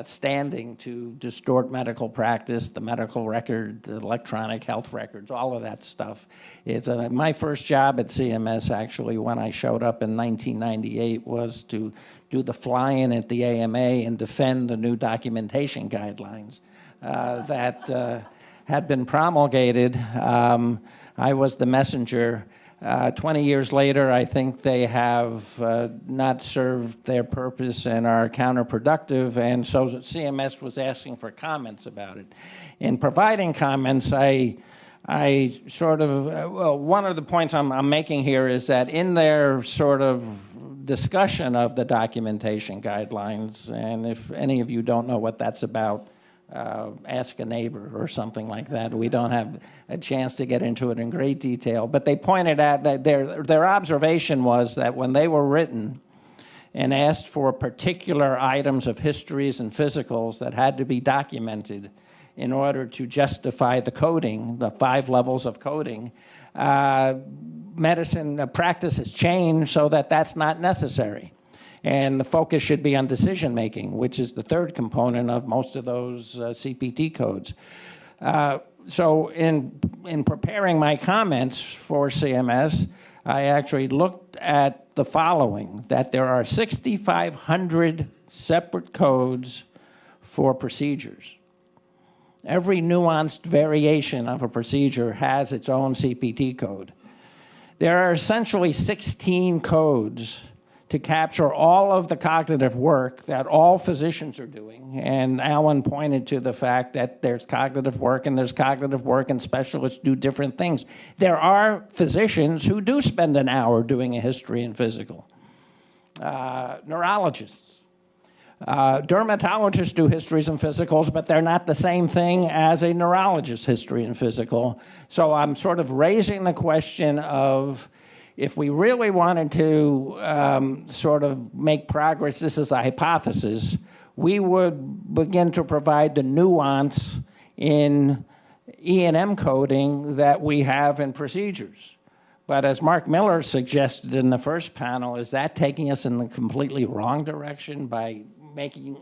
standing to distort medical practice, the medical record, the electronic health records, all of that stuff. It's my first job at CMS, actually, when I showed up in 1998, was to do the fly-in at the AMA and defend the new documentation guidelines that had been promulgated. I was the messenger. 20 years later, I think they have not served their purpose and are counterproductive, and so CMS was asking for comments about it. In providing comments, I sort of, well, one of the points I'm making here is that in their sort of discussion of the documentation guidelines, and if any of you don't know what that's about, ask a neighbor or something like that. We don't have a chance to get into it in great detail, but they pointed out that their observation was that when they were written and asked for particular items of histories and physicals that had to be documented in order to justify the coding, the 5 levels of coding, medicine practice has changed so that that's not necessary. And the focus should be on decision-making, which is the third component of most of those CPT codes. So in preparing my comments for CMS, I actually looked at the following, that there are 6,500 separate codes for procedures. Every nuanced variation of a procedure has its own CPT code. There are essentially 16 codes to capture all of the cognitive work that all physicians are doing. And Alan pointed to the fact that there's cognitive work and specialists do different things. There are physicians who do spend an hour doing a history and physical. Neurologists. Dermatologists do histories and physicals, but they're not the same thing as a neurologist's history and physical. So I'm sort of raising the question of, if we really wanted to sort of make progress, this is a hypothesis, we would begin to provide the nuance in E&M coding that we have in procedures. But as Mark Miller suggested in the first panel, is that taking us in the completely wrong direction by making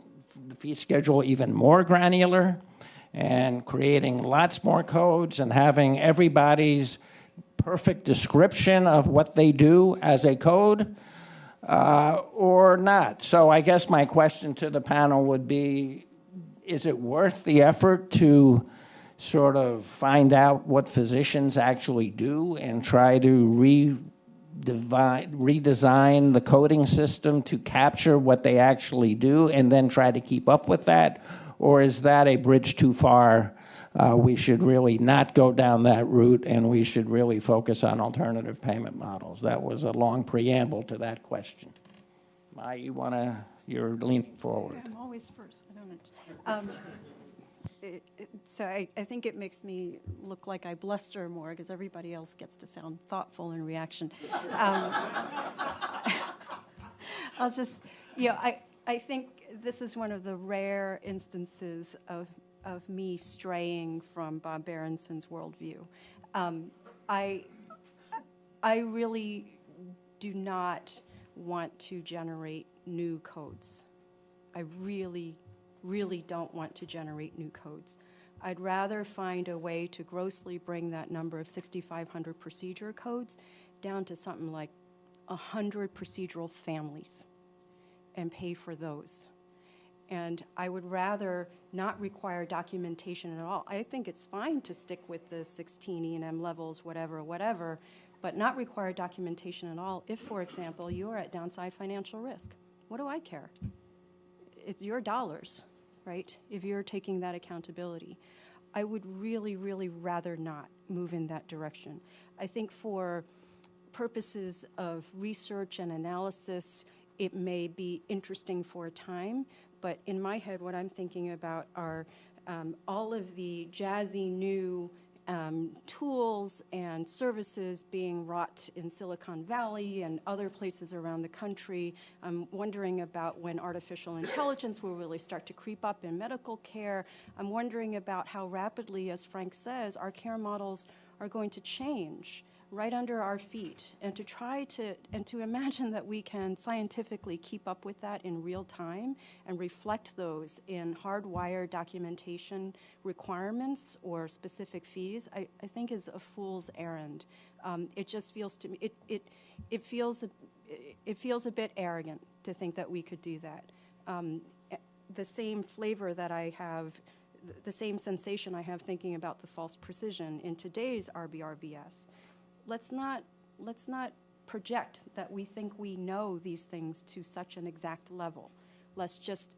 the fee schedule even more granular and creating lots more codes and having everybody's perfect description of what they do as a code or not? So I guess my question to the panel would be, is it worth the effort to sort of find out what physicians actually do and try to redesign the coding system to capture what they actually do and then try to keep up with that? Or is that a bridge too far? We should really not go down that route, and we should really focus on alternative payment models. That was a long preamble to that question. You're leaning forward. I'm always first. I don't know. So I think it makes me look like I bluster more because everybody else gets to sound thoughtful in reaction. I'll just, I think this is one of the rare instances of me straying from Bob Berenson's worldview. I really do not want to generate new codes. I really don't want to generate new codes. I'd rather find a way to grossly bring that number of 6,500 procedure codes down to something like 100 procedural families and pay for those. And I would rather not require documentation at all. I think it's fine to stick with the 16 E&M levels, whatever, but not require documentation at all if, for example, you are at downside financial risk. What do I care? It's your dollars, right, if you're taking that accountability. I would really rather not move in that direction. I think for purposes of research and analysis, it may be interesting for a time, but in my head, what I'm thinking about are all of the jazzy new tools and services being wrought in Silicon Valley and other places around the country. I'm wondering about when artificial intelligence will really start to creep up in medical care. I'm wondering about how rapidly, as Frank says, our care models are going to change right under our feet, and to try to, and to imagine that we can scientifically keep up with that in real time and reflect those in hardwired documentation requirements or specific fees, I think is a fool's errand. It just feels to me, it feels a bit arrogant to think that we could do that. The same flavor that I have, the same sensation I have thinking about the false precision in today's RBRVS. Let's not project that we think we know these things to such an exact level. Let's just,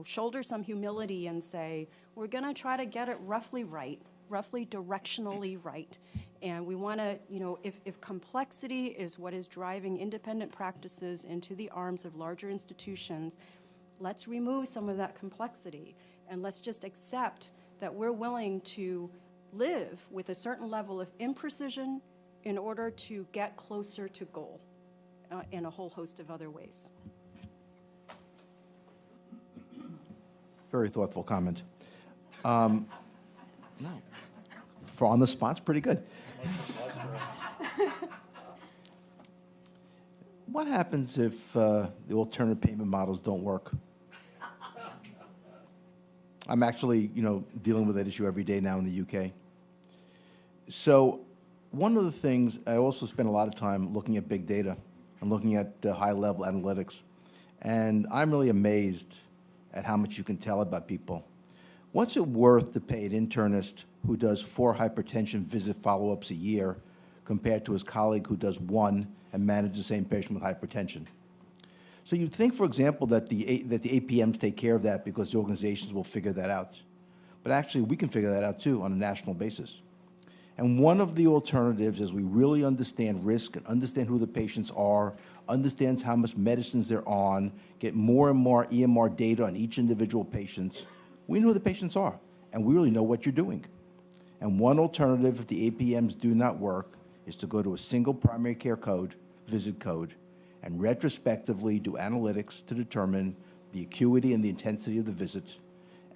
shoulder some humility and say, we're going to try to get it roughly right, roughly directionally right. And we want to, if complexity is what is driving independent practices into the arms of larger institutions, let's remove some of that complexity. And let's just accept that we're willing to live with a certain level of imprecision in order to get closer to goal in a whole host of other ways. Very thoughtful comment. No. For on the spot's pretty good. What happens if the alternative payment models don't work? I'm actually, dealing with that issue every day now in the UK. So one of the things, I also spend a lot of time looking at big data and looking at high-level analytics. And I'm really amazed at how much you can tell about people. What's it worth to pay an internist who does 4 hypertension visit follow-ups a year compared to his colleague who does 1 and manages the same patient with hypertension? So you'd think, for example, that the APMs take care of that because the organizations will figure that out. But actually, we can figure that out, too, on a national basis. And one of the alternatives is we really understand risk and understand who the patients are, understands how much medicines they're on, get more and more EMR data on each individual patient. We know who the patients are, and we really know what you're doing. And one alternative, if the APMs do not work, is to go to a single primary care code, visit code, and retrospectively do analytics to determine the acuity and the intensity of the visit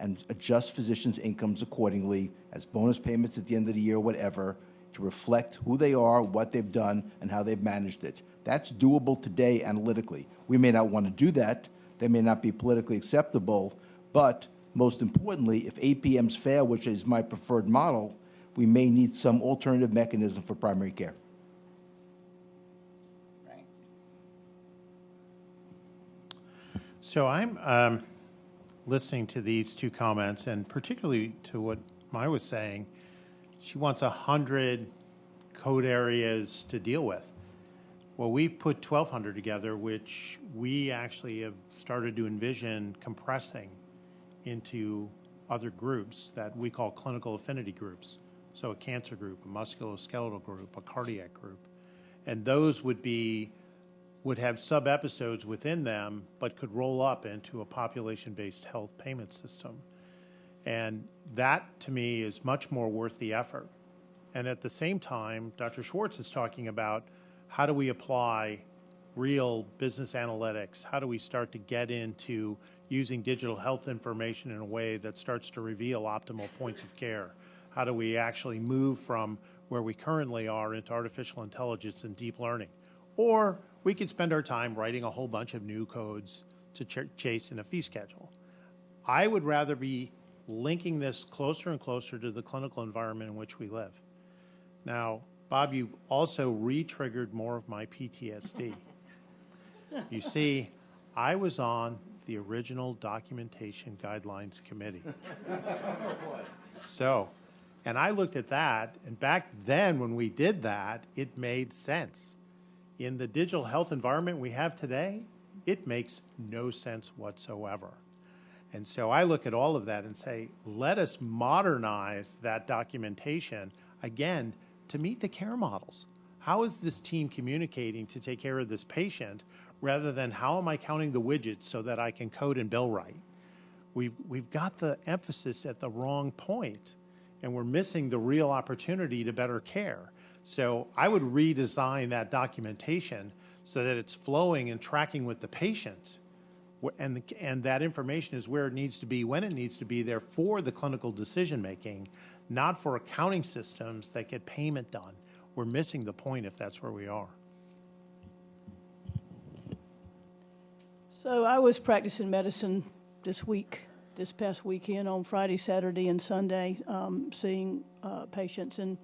and adjust physicians' incomes accordingly as bonus payments at the end of the year, whatever, to reflect who they are, what they've done, and how they've managed it. That's doable today analytically. We may not want to do that. They may not be politically acceptable, but most importantly, if APMs fail, which is my preferred model, we may need some alternative mechanism for primary care. So I'm listening to these 2 comments, and particularly to what Mai was saying. She wants 100 code areas to deal with. Well, we've put 1,200 together, which we actually have started to envision compressing into other groups that we call clinical affinity groups. So a cancer group, a musculoskeletal group, a cardiac group. And those would have sub-episodes within them, but could roll up into a population-based health payment system. And that, to me, is much more worth the effort. And at the same time, Dr. Schwartz is talking about how do we apply real business analytics? How do we start to get into using digital health information in a way that starts to reveal optimal points of care? How do we actually move from where we currently are into artificial intelligence and deep learning? Or we could spend our time writing a whole bunch of new codes to chase in a fee schedule. I would rather be linking this closer and closer to the clinical environment in which we live. Now, Bob, you've also re-triggered more of my PTSD. You see, I was on the original Documentation Guidelines Committee. So, and I looked at that, and back then when we did that, it made sense. In the digital health environment we have today, it makes no sense whatsoever. And so I look at all of that and say, let us modernize that documentation, again, to meet the care models. How is this team communicating to take care of this patient rather than how am I counting the widgets so that I can code and bill right? We've got the emphasis at the wrong point. and we're missing the real opportunity to better care. So I would redesign that documentation so that it's flowing and tracking with the patient, and that information is where it needs to be, when it needs to be there for the clinical decision-making, not for accounting systems that get payment done. We're missing the point if that's where we are. So I was practicing medicine this past weekend on Friday, Saturday, and Sunday, seeing patients. And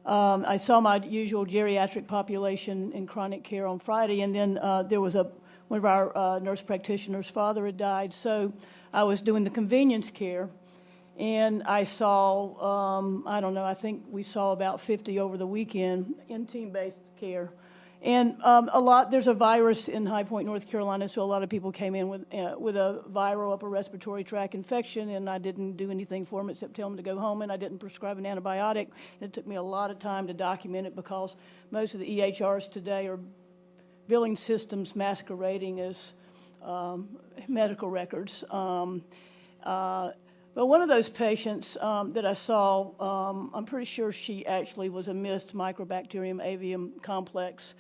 I saw my usual geriatric population in chronic care on Friday, and then there was one of our nurse practitioners' father had died, so I was doing the convenience care, and I saw, I don't know, I think we saw about 50 over the weekend in team-based care. And there's a virus in High Point, North Carolina, so a lot of people came in with a viral upper respiratory tract infection, and I didn't do anything for them except tell them to go home, and I didn't prescribe an antibiotic. It took me a lot of time to document it because most of the EHRs today are billing systems masquerading as medical records. But one of those patients that I saw, I'm pretty sure she actually was a missed Microbacterium avium complex.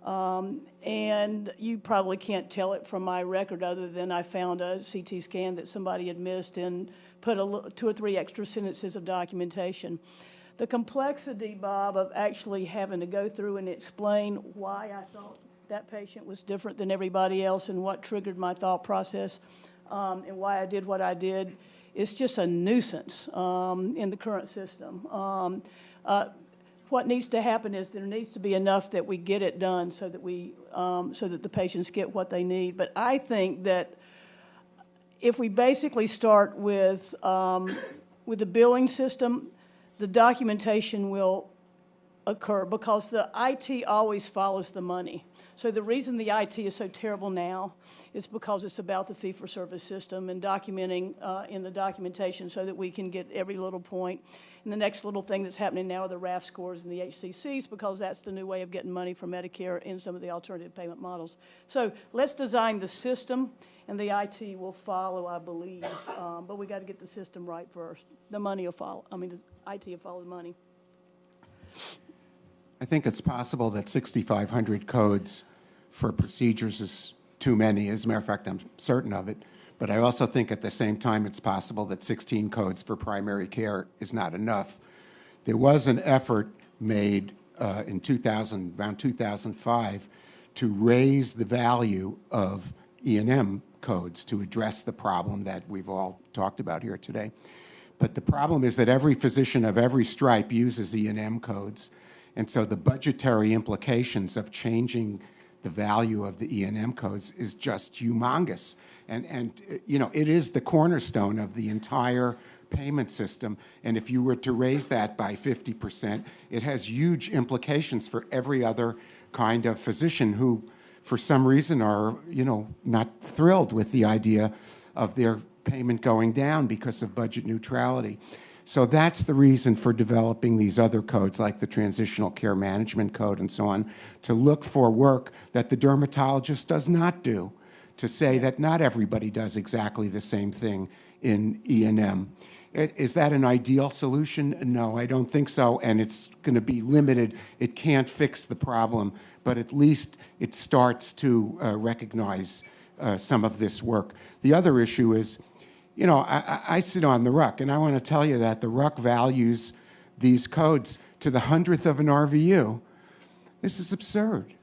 And you probably can't tell it from my record other than I found a CT scan that somebody had missed and put 2 or 3 extra sentences of documentation. The complexity, Bob, of actually having to go through and explain why I thought that patient was different than everybody else and what triggered my thought process and why I did what I did, it's just a nuisance in the current system. What needs to happen is there needs to be enough that we get it done so that the patients get what they need. But I think that if we basically start with the billing system, the documentation will occur because the IT always follows the money. So the reason the IT is so terrible now is because it's about the fee-for-service system and documenting in the documentation so that we can get every little point. And the next little thing that's happening now are the RAF scores and the HCCs because that's the new way of getting money from Medicare in some of the alternative payment models. So let's design the system, and the IT will follow, I believe. But we got to get the system right first. The money will follow. I mean, the IT will follow the money. I think it's possible that 6,500 codes for procedures is too many. As a matter of fact, I'm certain of it. But I also think at the same time it's possible that 16 codes for primary care is not enough. There was an effort made in around 2005 to raise the value of E&M codes to address the problem that we've all talked about here today. But the problem is that every physician of every stripe uses E&M codes. And so the budgetary implications of changing the value of the E&M codes is just humongous. And you know, it is the cornerstone of the entire payment system. And if you were to raise that by 50%, it has huge implications for every other kind of physician who, for some reason, are, you know, not thrilled with the idea of their payment going down because of budget neutrality. So that's the reason for developing these other codes like the Transitional Care Management Code and so on, to look for work that the dermatologist does not do, to say that not everybody does exactly the same thing in E&M. Is that an ideal solution? No, I don't think so, and it's going to be limited. It can't fix the problem, but at least it starts to recognize some of this work. The other issue is, you know, I sit on the RUC, and I want to tell you that the RUC values these codes to the 100th of an RVU. This is absurd.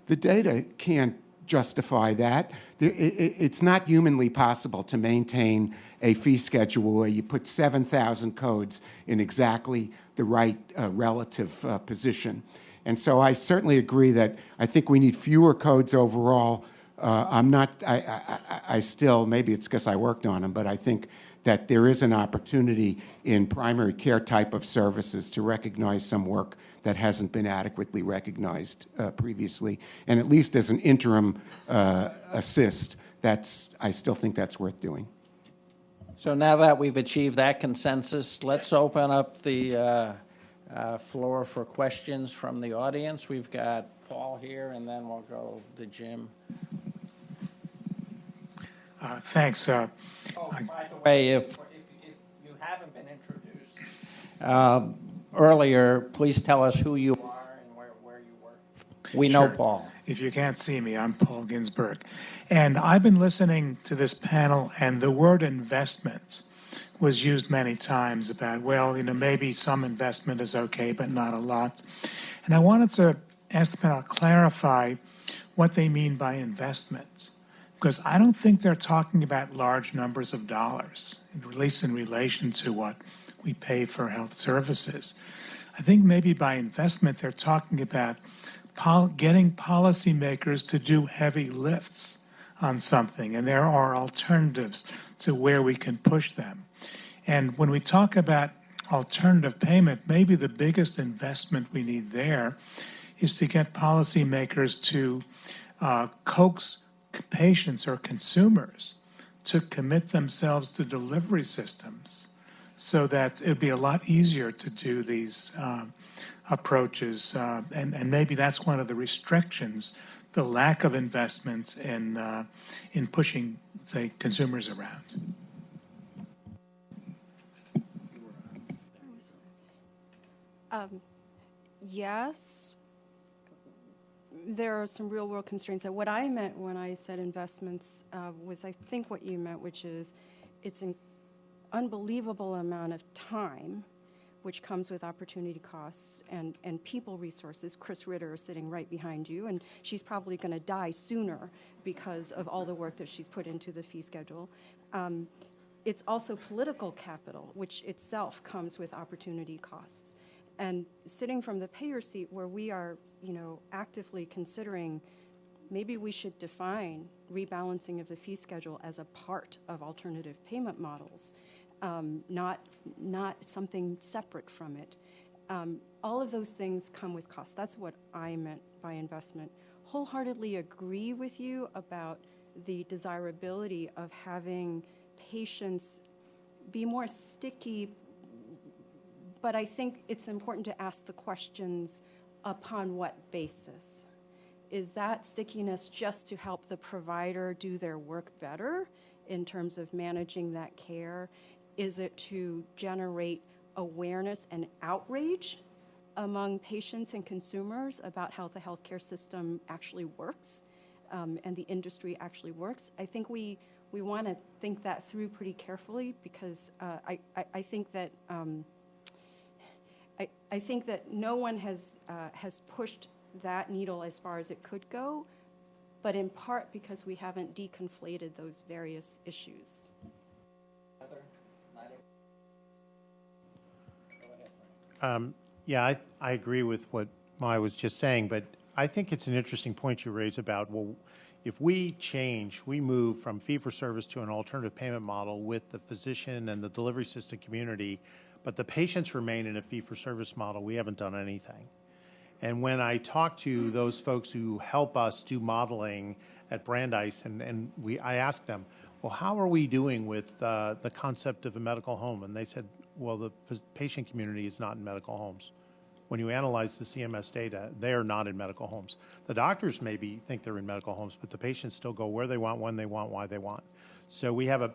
The data can't justify that. It's not humanly possible to maintain a fee schedule where you put 7,000 codes in exactly the right relative position. And so I certainly agree that I think we need fewer codes overall. I still, maybe it's because I worked on them, but I think that there is an opportunity in primary care type of services to recognize some work that hasn't been adequately recognized previously. And at least as an interim assist, I still think that's worth doing. So now that we've achieved that consensus, let's open up the floor for questions from the audience. We've got Paul here, and then we'll go to Jim. Thanks. By the way, if you haven't been introduced, earlier, please tell us who you are and where you work. We know Sure. Paul. If you can't see me, I'm Paul Ginsberg. And I've been listening to this panel, and the word investments was used many times about, well, maybe some investment is okay, but not a lot. And I wanted to ask the panel to clarify what they mean by investments, because I don't think they're talking about large numbers of dollars, at least in relation to what we pay for health services. I think maybe by investment, they're talking about getting policymakers to do heavy lifts on something, and there are alternatives to where we can push them. And when we talk about alternative payment, maybe the biggest investment we need there is to get policymakers to coax patients or consumers to commit themselves to delivery systems so that it'd be a lot easier to do these approaches. And maybe that's one of the restrictions, the lack of investments in pushing, say, consumers around. Yes, there are some real-world constraints. What I meant when I said investments was, I think what you meant, which is it's an unbelievable amount of time, which comes with opportunity costs and people resources. Chris Ritter is sitting right behind you, and she's probably going to die sooner because of all the work that she's put into the fee schedule. It's also political capital, which itself comes with opportunity costs. And sitting from the payer seat where we are, actively considering maybe we should define rebalancing of the fee schedule as a part of alternative payment models, not something separate from it. All of those things come with costs. That's what I meant by investment. Wholeheartedly agree with you about the desirability of having patients be more sticky, but I think it's important to ask the questions, upon what basis? Is that stickiness just to help the provider do their work better in terms of managing that care? Is it to generate awareness and outrage among patients and consumers about how the healthcare system actually works and the industry actually works? I think we want to think that through pretty carefully, because I think that I think that no one has pushed that needle as far as it could go, but in part because we haven't deconflated those various issues. Yeah, I agree with what Maya was just saying, but I think it's an interesting point you raise about, well, if we move from fee-for-service to an alternative payment model with the physician and the delivery system community, but the patients remain in a fee-for-service model, we haven't done anything. And when I talk to those folks who help us do modeling at Brandeis, I ask them, well, how are we doing with the concept of a medical home? And they said, well, the patient community is not in medical homes. When you analyze the CMS data, they are not in medical homes. The doctors maybe think they're in medical homes, but the patients still go where they want, when they want, why they want. So we have a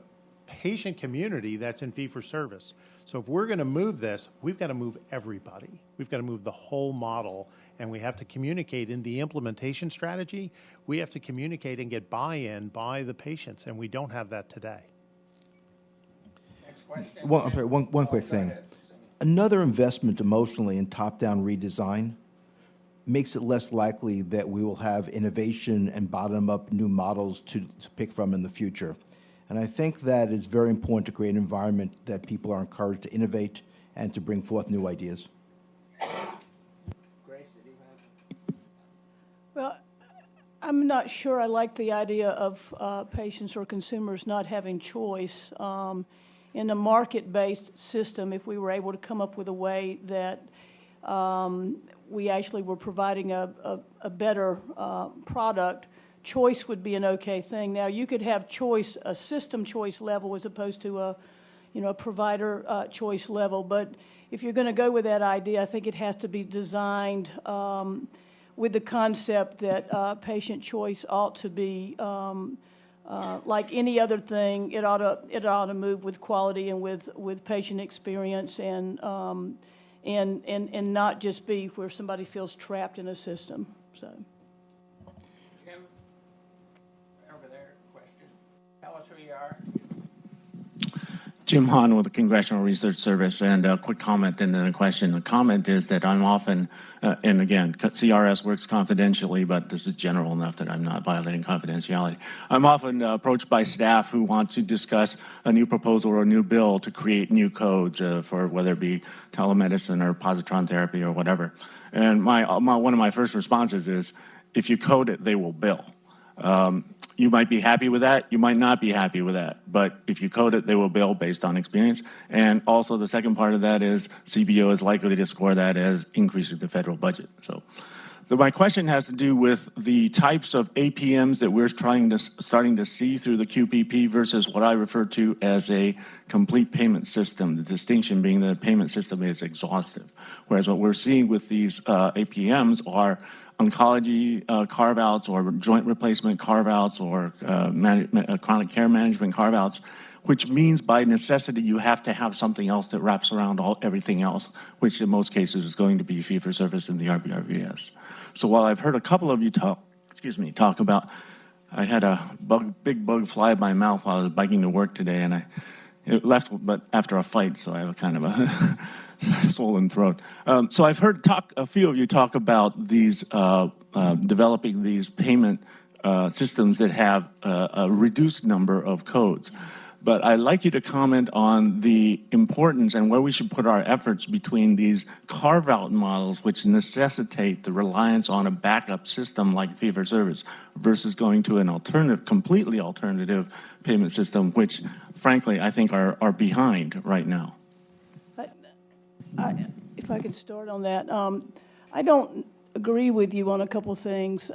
patient community that's in fee-for-service. So if we're going to move this, we've got to move everybody. We've got to move the whole model, and we have to communicate in the implementation strategy. We have to communicate and get buy-in by the patients, and we don't have that today. Next question. Well, I'm sorry, one quick thing. Another investment emotionally in top-down redesign makes it less likely that we will have innovation and bottom-up new models to pick from in the future. And I think that it's very important to create an environment that people are encouraged to innovate and to bring forth new ideas. Grace, did you have? Well, I'm not sure I like the idea of patients or consumers not having choice. In a market-based system, if we were able to come up with a way that we actually were providing a better product, choice would be an okay thing. Now, you could have choice, a system choice level as opposed to a provider choice level. But if you're going to go with that idea, I think it has to be designed with the concept that patient choice ought to be like any other thing, it ought to move with quality and with patient experience and not just be where somebody feels trapped in a system. So. Jim, over there, question. Tell us who you are. Jim Hahn with the Congressional Research Service, and a quick comment and then a question. The comment is that I'm often, and again, CRS works confidentially, but this is general enough that I'm not violating confidentiality. I'm often approached by staff who want to discuss a new proposal or a new bill to create new codes for whether it be telemedicine or positron therapy or whatever. And one of my first responses is, if you code it, they will bill. You might be happy with that. You might not be happy with that. But if you code it, they will bill based on experience. And also the second part of that is CBO is likely to score that as increasing the federal budget. So my question has to do with the types of APMs that we're starting to see through the QPP versus what I refer to as a complete payment system, the distinction being that the payment system is exhaustive. Whereas what we're seeing with these APMs are oncology carve-outs or joint replacement carve-outs or chronic care management carve-outs, which means by necessity you have to have something else that wraps around everything else, which in most cases is going to be fee-for-service in the RBRVS. So while I've heard a couple of you talk about, I had a big bug fly in my mouth while I was biking to work today, and it left, but after a fight, so I have a kind of a swollen throat. So I've heard a few of you talk about these developing these payment systems that have a reduced number of codes. But I'd like you to comment on the importance and where we should put our efforts between these carve-out models, which necessitate the reliance on a backup system like fee-for-service, versus going to an alternative, completely alternative payment system, which, frankly, I think are behind right now. If I could start on that, I don't agree with you on a couple of things.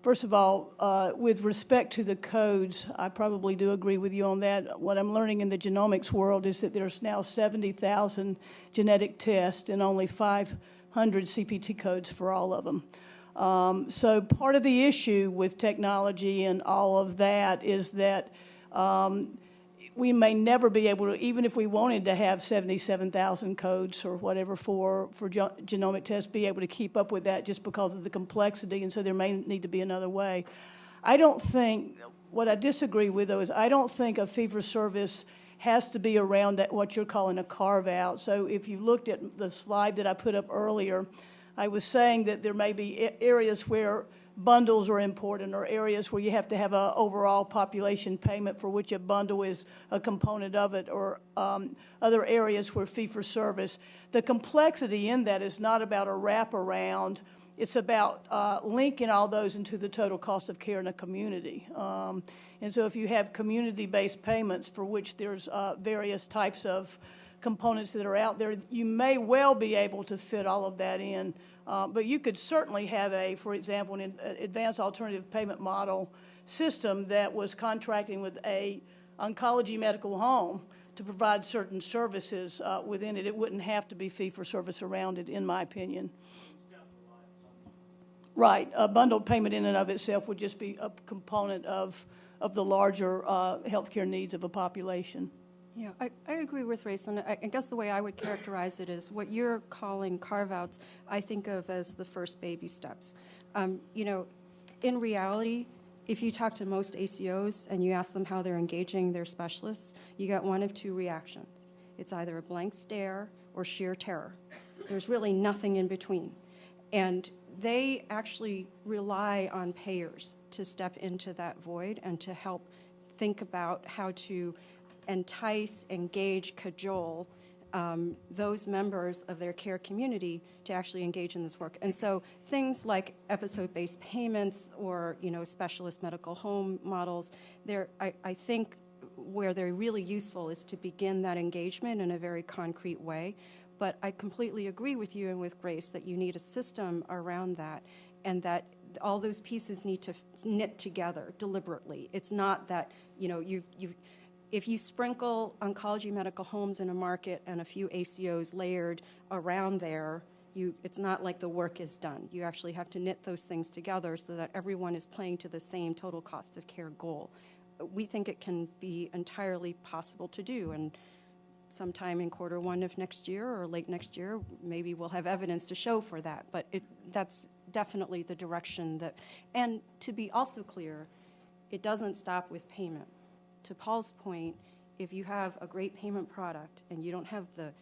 First of all, with respect to the codes, I probably do agree with you on that. What I'm learning in the genomics world is that there's now 70,000 genetic tests and only 500 CPT codes for all of them. So part of the issue with technology and all of that is that we may never be able to, even if we wanted to have 77,000 codes or whatever for genomic tests, be able to keep up with that just because of the complexity, and so there may need to be another way. I don't think, what I disagree with, though, is I don't think a fee-for-service has to be around what you're calling a carve-out. So if you looked at the slide that I put up earlier, I was saying that there may be areas where bundles are important, or areas where you have to have an overall population payment for which a bundle is a component of it, or other areas where fee-for-service. The complexity in that is not about a wraparound. It's about linking all those into the total cost of care in a community. And so if you have community-based payments for which there's various types of components that are out there, you may well be able to fit all of that in. But you could certainly have for example, an advanced alternative payment model system that was contracting with a oncology medical home to provide certain services within it. It wouldn't have to be fee-for-service around it, in my opinion. Right. A bundled payment in and of itself would just be a component of the larger healthcare needs of a population. Yeah, I agree with Race, and I guess the way I would characterize it is what you're calling carve-outs, I think of as the first baby steps. You know, in reality, if you talk to most ACOs and you ask them how they're engaging their specialists, you get one of two reactions. It's either a blank stare or sheer terror. There's really nothing in between. And they actually rely on payers to step into that void and to help think about how to entice, engage, cajole those members of their care community to actually engage in this work. And so things like episode-based payments or, you know, specialist medical home models, I think where they're really useful is to begin that engagement in a very concrete way. But I completely agree with you and with Grace that you need a system around that, and that all those pieces need to knit together deliberately. It's not that, you know, if you sprinkle oncology medical homes in a market and a few ACOs layered around there, it's not like the work is done. You actually have to knit those things together so that everyone is playing to the same total cost of care goal. we think it can be entirely possible to do. And sometime in Q1 of next year or late next year, maybe we'll have evidence to show for that. But that's definitely the direction that, and to be also clear, it doesn't stop with payment. To Paul's point, if you have a great payment product and you don't have the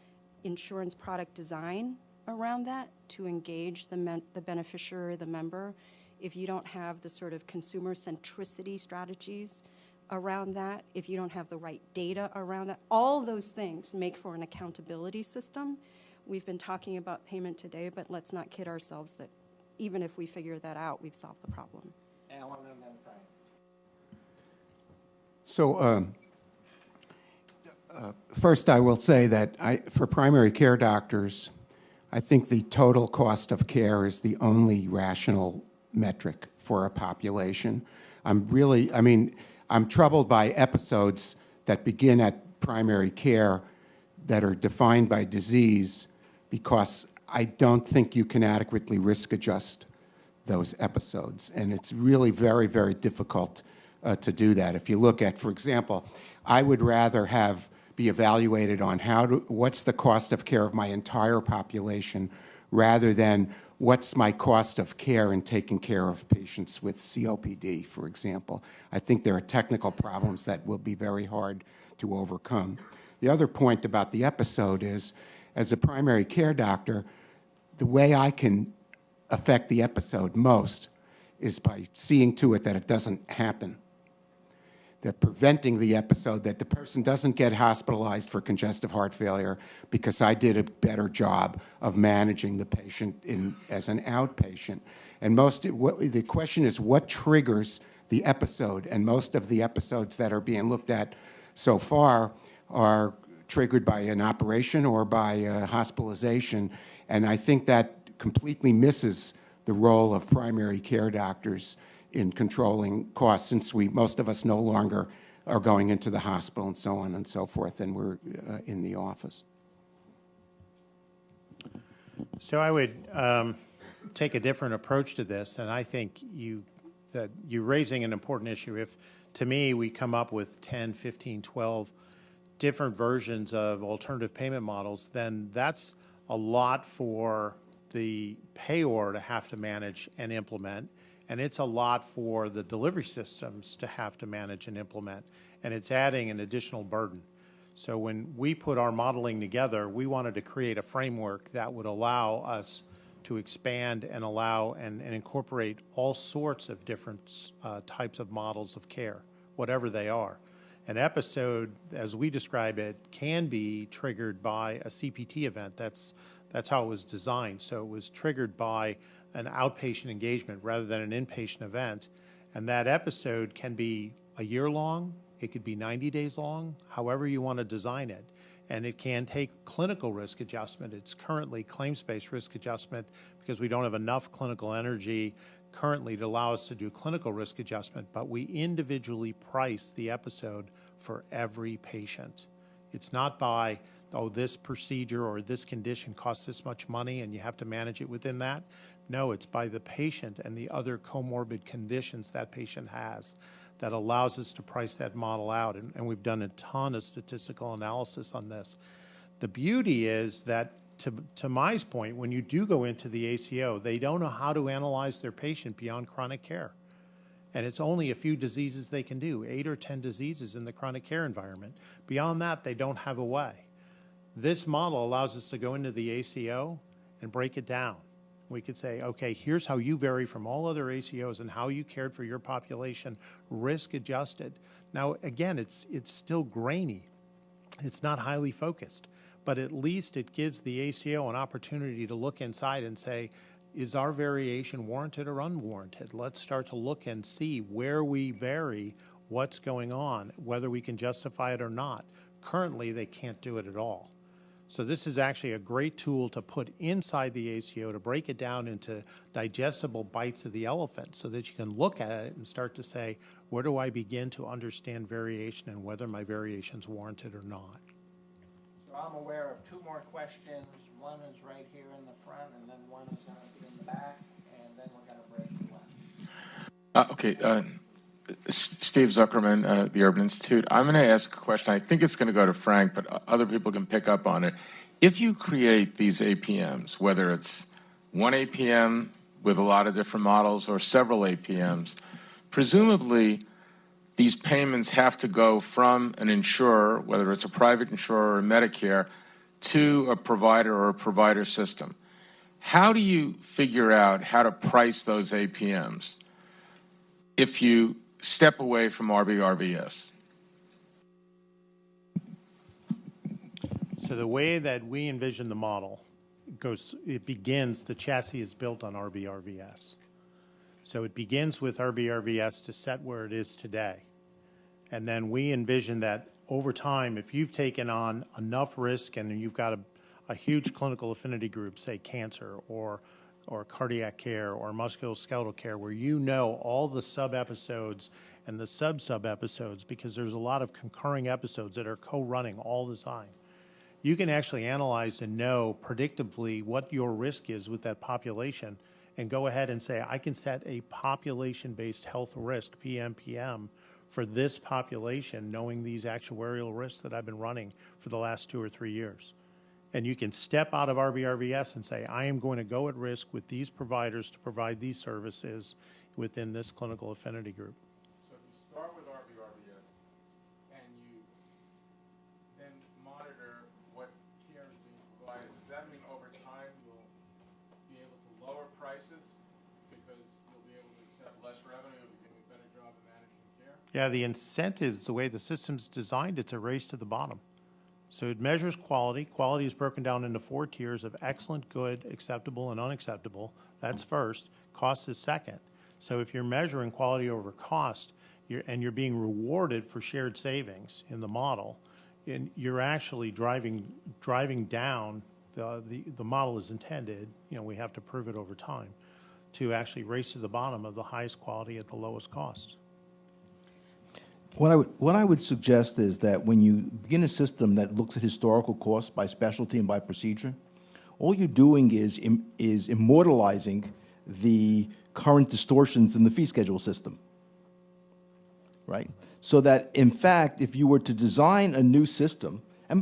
insurance product design around that to engage the beneficiary, the member, if you don't have the sort of consumer centricity strategies around that, if you don't have the right data around that, all those things make for an accountability system. We've been talking about payment today, but let's not kid ourselves that even if we figure that out, we've solved the problem. Alan and then Frank. So first I will say that for primary care doctors, I think the total cost of care is the only rational metric for a population. I'm troubled by episodes that begin at primary care that are defined by disease because I don't think you can adequately risk adjust those episodes. And it's really very, very difficult to do that. If you look at, for example, I would rather be evaluated on what's the cost of care of my entire population rather than what's my cost of care in taking care of patients with COPD, for example. I think there are technical problems that will be very hard to overcome. The other point about the episode is, as a primary care doctor, the way I can affect the episode most is by seeing to it that it doesn't happen. That preventing the episode, that the person doesn't get hospitalized for congestive heart failure because I did a better job of managing the patient as an outpatient. And the question is what triggers the episode, and most of the episodes that are being looked at so far are triggered by an operation or by hospitalization, and I think that completely misses the role of primary care doctors in controlling costs, since most of us no longer are going into the hospital and so on and so forth, and we're in the office. So I would take a different approach to this, and I think that you're raising an important issue. If, to me, we come up with 10, 15, 12 different versions of alternative payment models, then that's a lot for the payor to have to manage and implement. And it's a lot for the delivery systems to have to manage and implement, and it's adding an additional burden. So when we put our modeling together, we wanted to create a framework that would allow us to expand and allow and incorporate all sorts of different types of models of care, whatever they are. An episode, as we describe it, can be triggered by a CPT event. That's how it was designed. So it was triggered by an outpatient engagement rather than an inpatient event. And that episode can be a year long, it could be 90 days long, however you want to design it. And it can take clinical risk adjustment. It's currently claims-based risk adjustment because we don't have enough clinical energy currently to allow us to do clinical risk adjustment, but we individually price the episode for every patient. It's not by, oh, this procedure or this condition costs this much money and you have to manage it within that. No, it's by the patient and the other comorbid conditions that patient has that allows us to price that model out. And we've done a ton of statistical analysis on this. The beauty is that, to Mai's point, when you do go into the ACO, they don't know how to analyze their patient beyond chronic care. And it's only a few diseases they can do, 8 or 10 diseases in the chronic care environment. Beyond that, they don't have a way. This model allows us to go into the ACO and break it down. We could say, okay, here's how you vary from all other ACOs and how you cared for your population, risk adjusted. Now, again, it's still grainy. It's not highly focused, but at least it gives the ACO an opportunity to look inside and say, is our variation warranted or unwarranted? Let's start to look and see where we vary, what's going on, whether we can justify it or not. Currently, they can't do it at all. So this is actually a great tool to put inside the ACO to break it down into digestible bites of the elephant so that you can look at it and start to say, where do I begin to understand variation and whether my variation is warranted or not? So I'm aware of 2 more questions. One is right here in the front, and then one is going to be in the back, and then we're going to break to left. Okay. Steve Zuckerman, the Urban Institute. I'm going to ask a question. I think it's going to go to Frank, but other people can pick up on it. If you create these APMs, whether it's one APM with a lot of different models or several APMs, presumably these payments have to go from an insurer, whether it's a private insurer or Medicare, to a provider or a provider system. How do you figure out how to price those APMs if you step away from RBRVS? So the way that we envision the model the chassis is built on RBRVS. So it begins with RBRVS to set where it is today. And then we envision that over time, if you've taken on enough risk and you've got a huge clinical affinity group, say cancer or cardiac care or musculoskeletal care, where you know all the sub-episodes and the sub-episodes, because there's a lot of concurring episodes that are co-running all the time. You can actually analyze and know predictably what your risk is with that population and go ahead and say, I can set a population-based health risk, PMPM, for this population, knowing these actuarial risks that I've been running for the last 2 or 3 years. And you can step out of RBRVS and say, I am going to go at risk with these providers to provide these services within this clinical affinity group. So if you start with RBRVS and you then monitor what care is being provided, does that mean over time you'll be able to lower prices because you'll be able to accept less revenue and do a better job of managing care? Yeah, the incentives, the way the system's designed, it's a race to the bottom. So it measures quality. Quality is broken down into 4 tiers of excellent, good, acceptable, and unacceptable. That's first. Cost is second. So if you're measuring quality over cost, you're being rewarded for shared savings in the model, and you're actually driving down the model is intended. We have to prove it over time to actually race to the bottom of the highest quality at the lowest cost. What I would suggest is that when you begin a system that looks at historical costs by specialty and by procedure, all you're doing is immortalizing the current distortions in the fee schedule system, right? So that, in fact, if you were to design a new system, I'm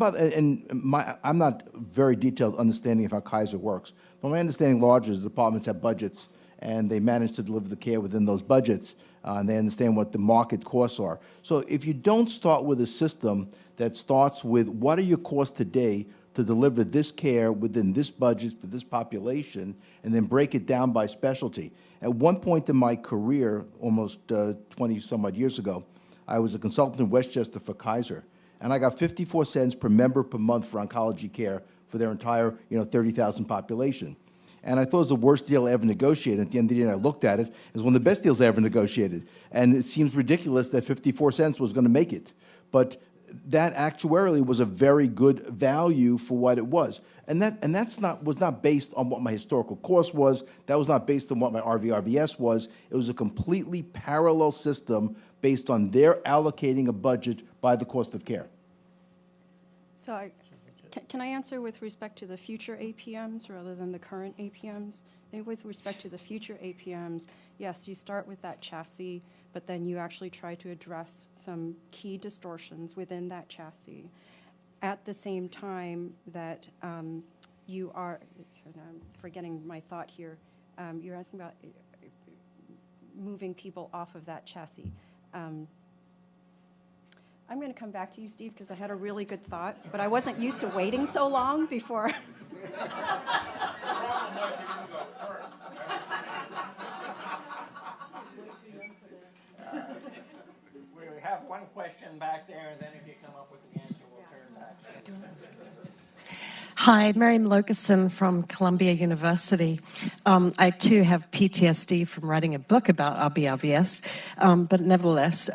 not very detailed understanding of how Kaiser works, but my understanding largely is departments have budgets and they manage to deliver the care within those budgets. And they understand what the market costs are. So if you don't start with a system that starts with what are your costs today to deliver this care within this budget for this population, and then break it down by specialty. At one point in my career, almost 20-some-odd years ago, I was a consultant in Westchester for Kaiser, and I got 54 cents per member per month for oncology care for their entire 30,000 population. And I thought it was the worst deal I ever negotiated. At the end of the day, I looked at it, it was one of the best deals I ever negotiated. And it seems ridiculous that 54 cents was going to make it. But that actuarially was a very good value for what it was. And that was not based on what my historical cost was. That was not based on what my RVRVS was. It was a completely parallel system based on their allocating a budget by the cost of care. So can I answer with respect to the future APMs rather than the current APMs? And with respect to the future APMs, yes, you start with that chassis, but then you actually try to address some key distortions within that chassis. At the same time that you are, I'm forgetting my thought here, you're asking about moving people off of that chassis. I'm going to come back to you, Steve, because I had a really good thought, but I wasn't used to waiting so long before. We have one question back there, and then if you come up with the answer, we'll turn back. Hi, Mary Malokason from Columbia University. I too have PTSD from writing a book about RBRVS, but nevertheless,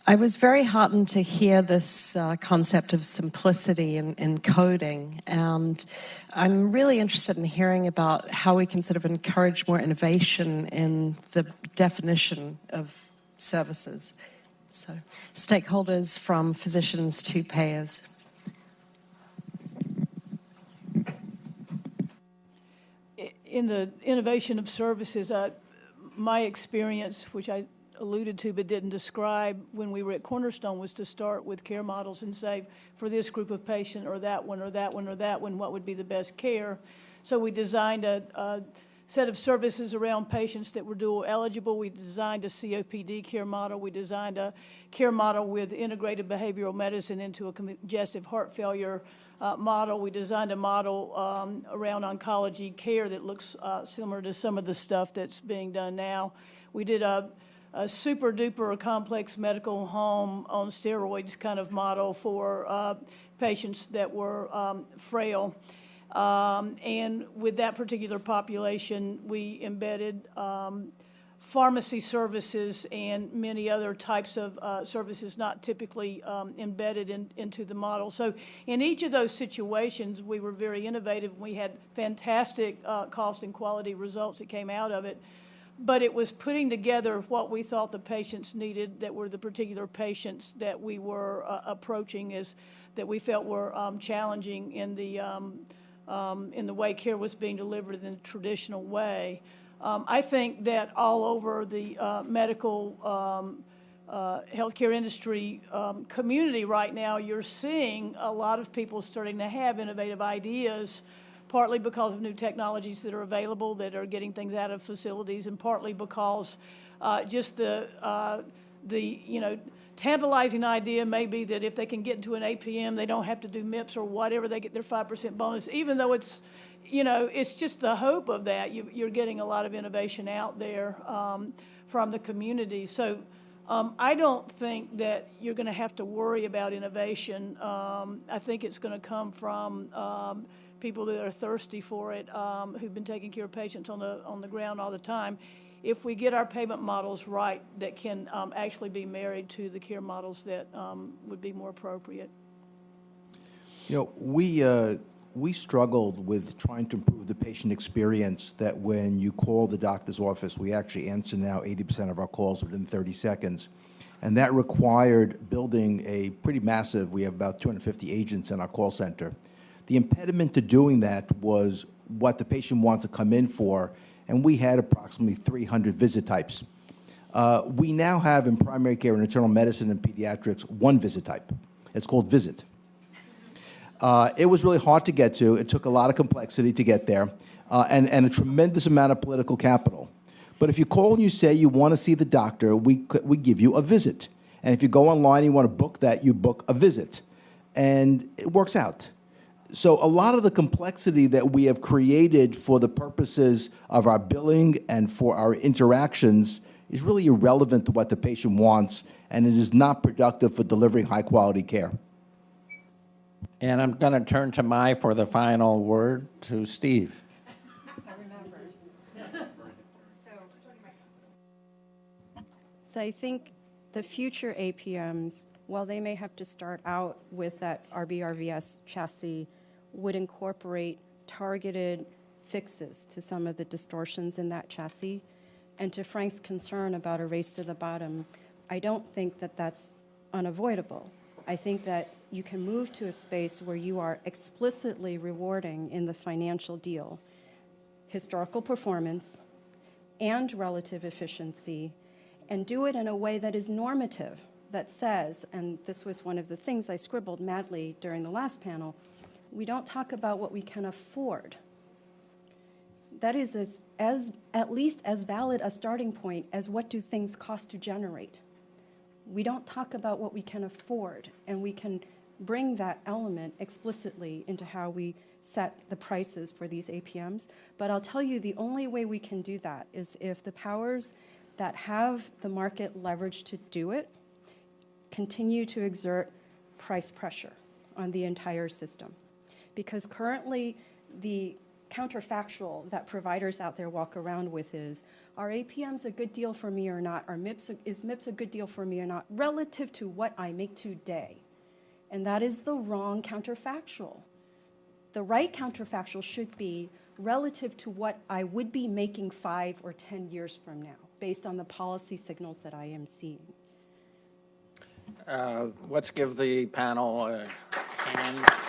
I was very heartened to hear this concept of simplicity in coding, and I'm really interested in hearing about how we can sort of encourage more innovation in the definition of services. So, stakeholders from physicians to payers. In the innovation of services, my experience, which I alluded to but didn't describe when we were at Cornerstone was to start with care models and say, for this group of patient or that one or that one or that one, what would be the best care? So we designed a set of services around patients that were dual eligible. We designed a COPD care model. We designed a care model with integrated behavioral medicine into a congestive heart failure model. We designed a model around oncology care that looks similar to some of the stuff that's being done now. We did a super duper complex medical home on steroids kind of model for patients that were frail. And with that particular population, we embedded pharmacy services and many other types of services not typically embedded into the model. So in each of those situations, we were very innovative. We had fantastic cost and quality results that came out of it. But it was putting together what we thought the patients needed that were the particular patients that we were approaching that we felt were challenging in the way care was being delivered in the traditional way. I think that all over the medical healthcare industry community right now, you're seeing a lot of people starting to have innovative ideas, partly because of new technologies that are available that are getting things out of facilities, and partly because just the tantalizing idea may be that if they can get into an APM, they don't have to do MIPS or whatever, they get their 5% bonus, even though it's, it's just the hope of that. You're getting a lot of innovation out there from the community. So I don't think that you're going to have to worry about innovation. I think it's going to come from people that are thirsty for it, who've been taking care of patients on the ground all the time. If we get our payment models right, that can actually be married to the care models that would be more appropriate. We struggled with trying to improve the patient experience, that when you call the doctor's office, we actually answer now 80% of our calls within 30 seconds. And that required building a pretty massive, we have about 250 agents in our call center. The impediment to doing that was what the patient wanted to come in for, and we had approximately 300 visit types. We now have in primary care and internal medicine and pediatrics one visit type. It's called visit. It was really hard to get to. It took a lot of complexity to get there, and a tremendous amount of political capital. But if you call and you say you want to see the doctor, we give you a visit. And if you go online and you want to book that, you book a visit. And it works out. So a lot of the complexity that we have created for the purposes of our billing and for our interactions is really irrelevant to what the patient wants, and it is not productive for delivering high-quality care. And I'm going to turn to Mai for the final word to Steve. I remembered. So I think the future APMs, while they may have to start out with that RBRVS chassis, would incorporate targeted fixes to some of the distortions in that chassis. And to Frank's concern about a race to the bottom, I don't think that that's unavoidable. I think that you can move to a space where you are explicitly rewarding in the financial deal historical performance and relative efficiency, and do it in a way that is normative, that says, and this was one of the things I scribbled madly during the last panel, we don't talk about what we can afford. That is at least as valid a starting point as what do things cost to generate. We don't talk about what we can afford, and we can bring that element explicitly into how we set the prices for these APMs. But I'll tell you, the only way we can do that is if the powers that have the market leverage to do it continue to exert price pressure on the entire system. Because currently, the counterfactual that providers out there walk around with is, are APMs a good deal for me or not? Is MIPS a good deal for me or not, relative to what I make today? And that is the wrong counterfactual. The right counterfactual should be relative to what I would be making 5 or 10 years from now, based on the policy signals that I am seeing. Let's give the panel a hand.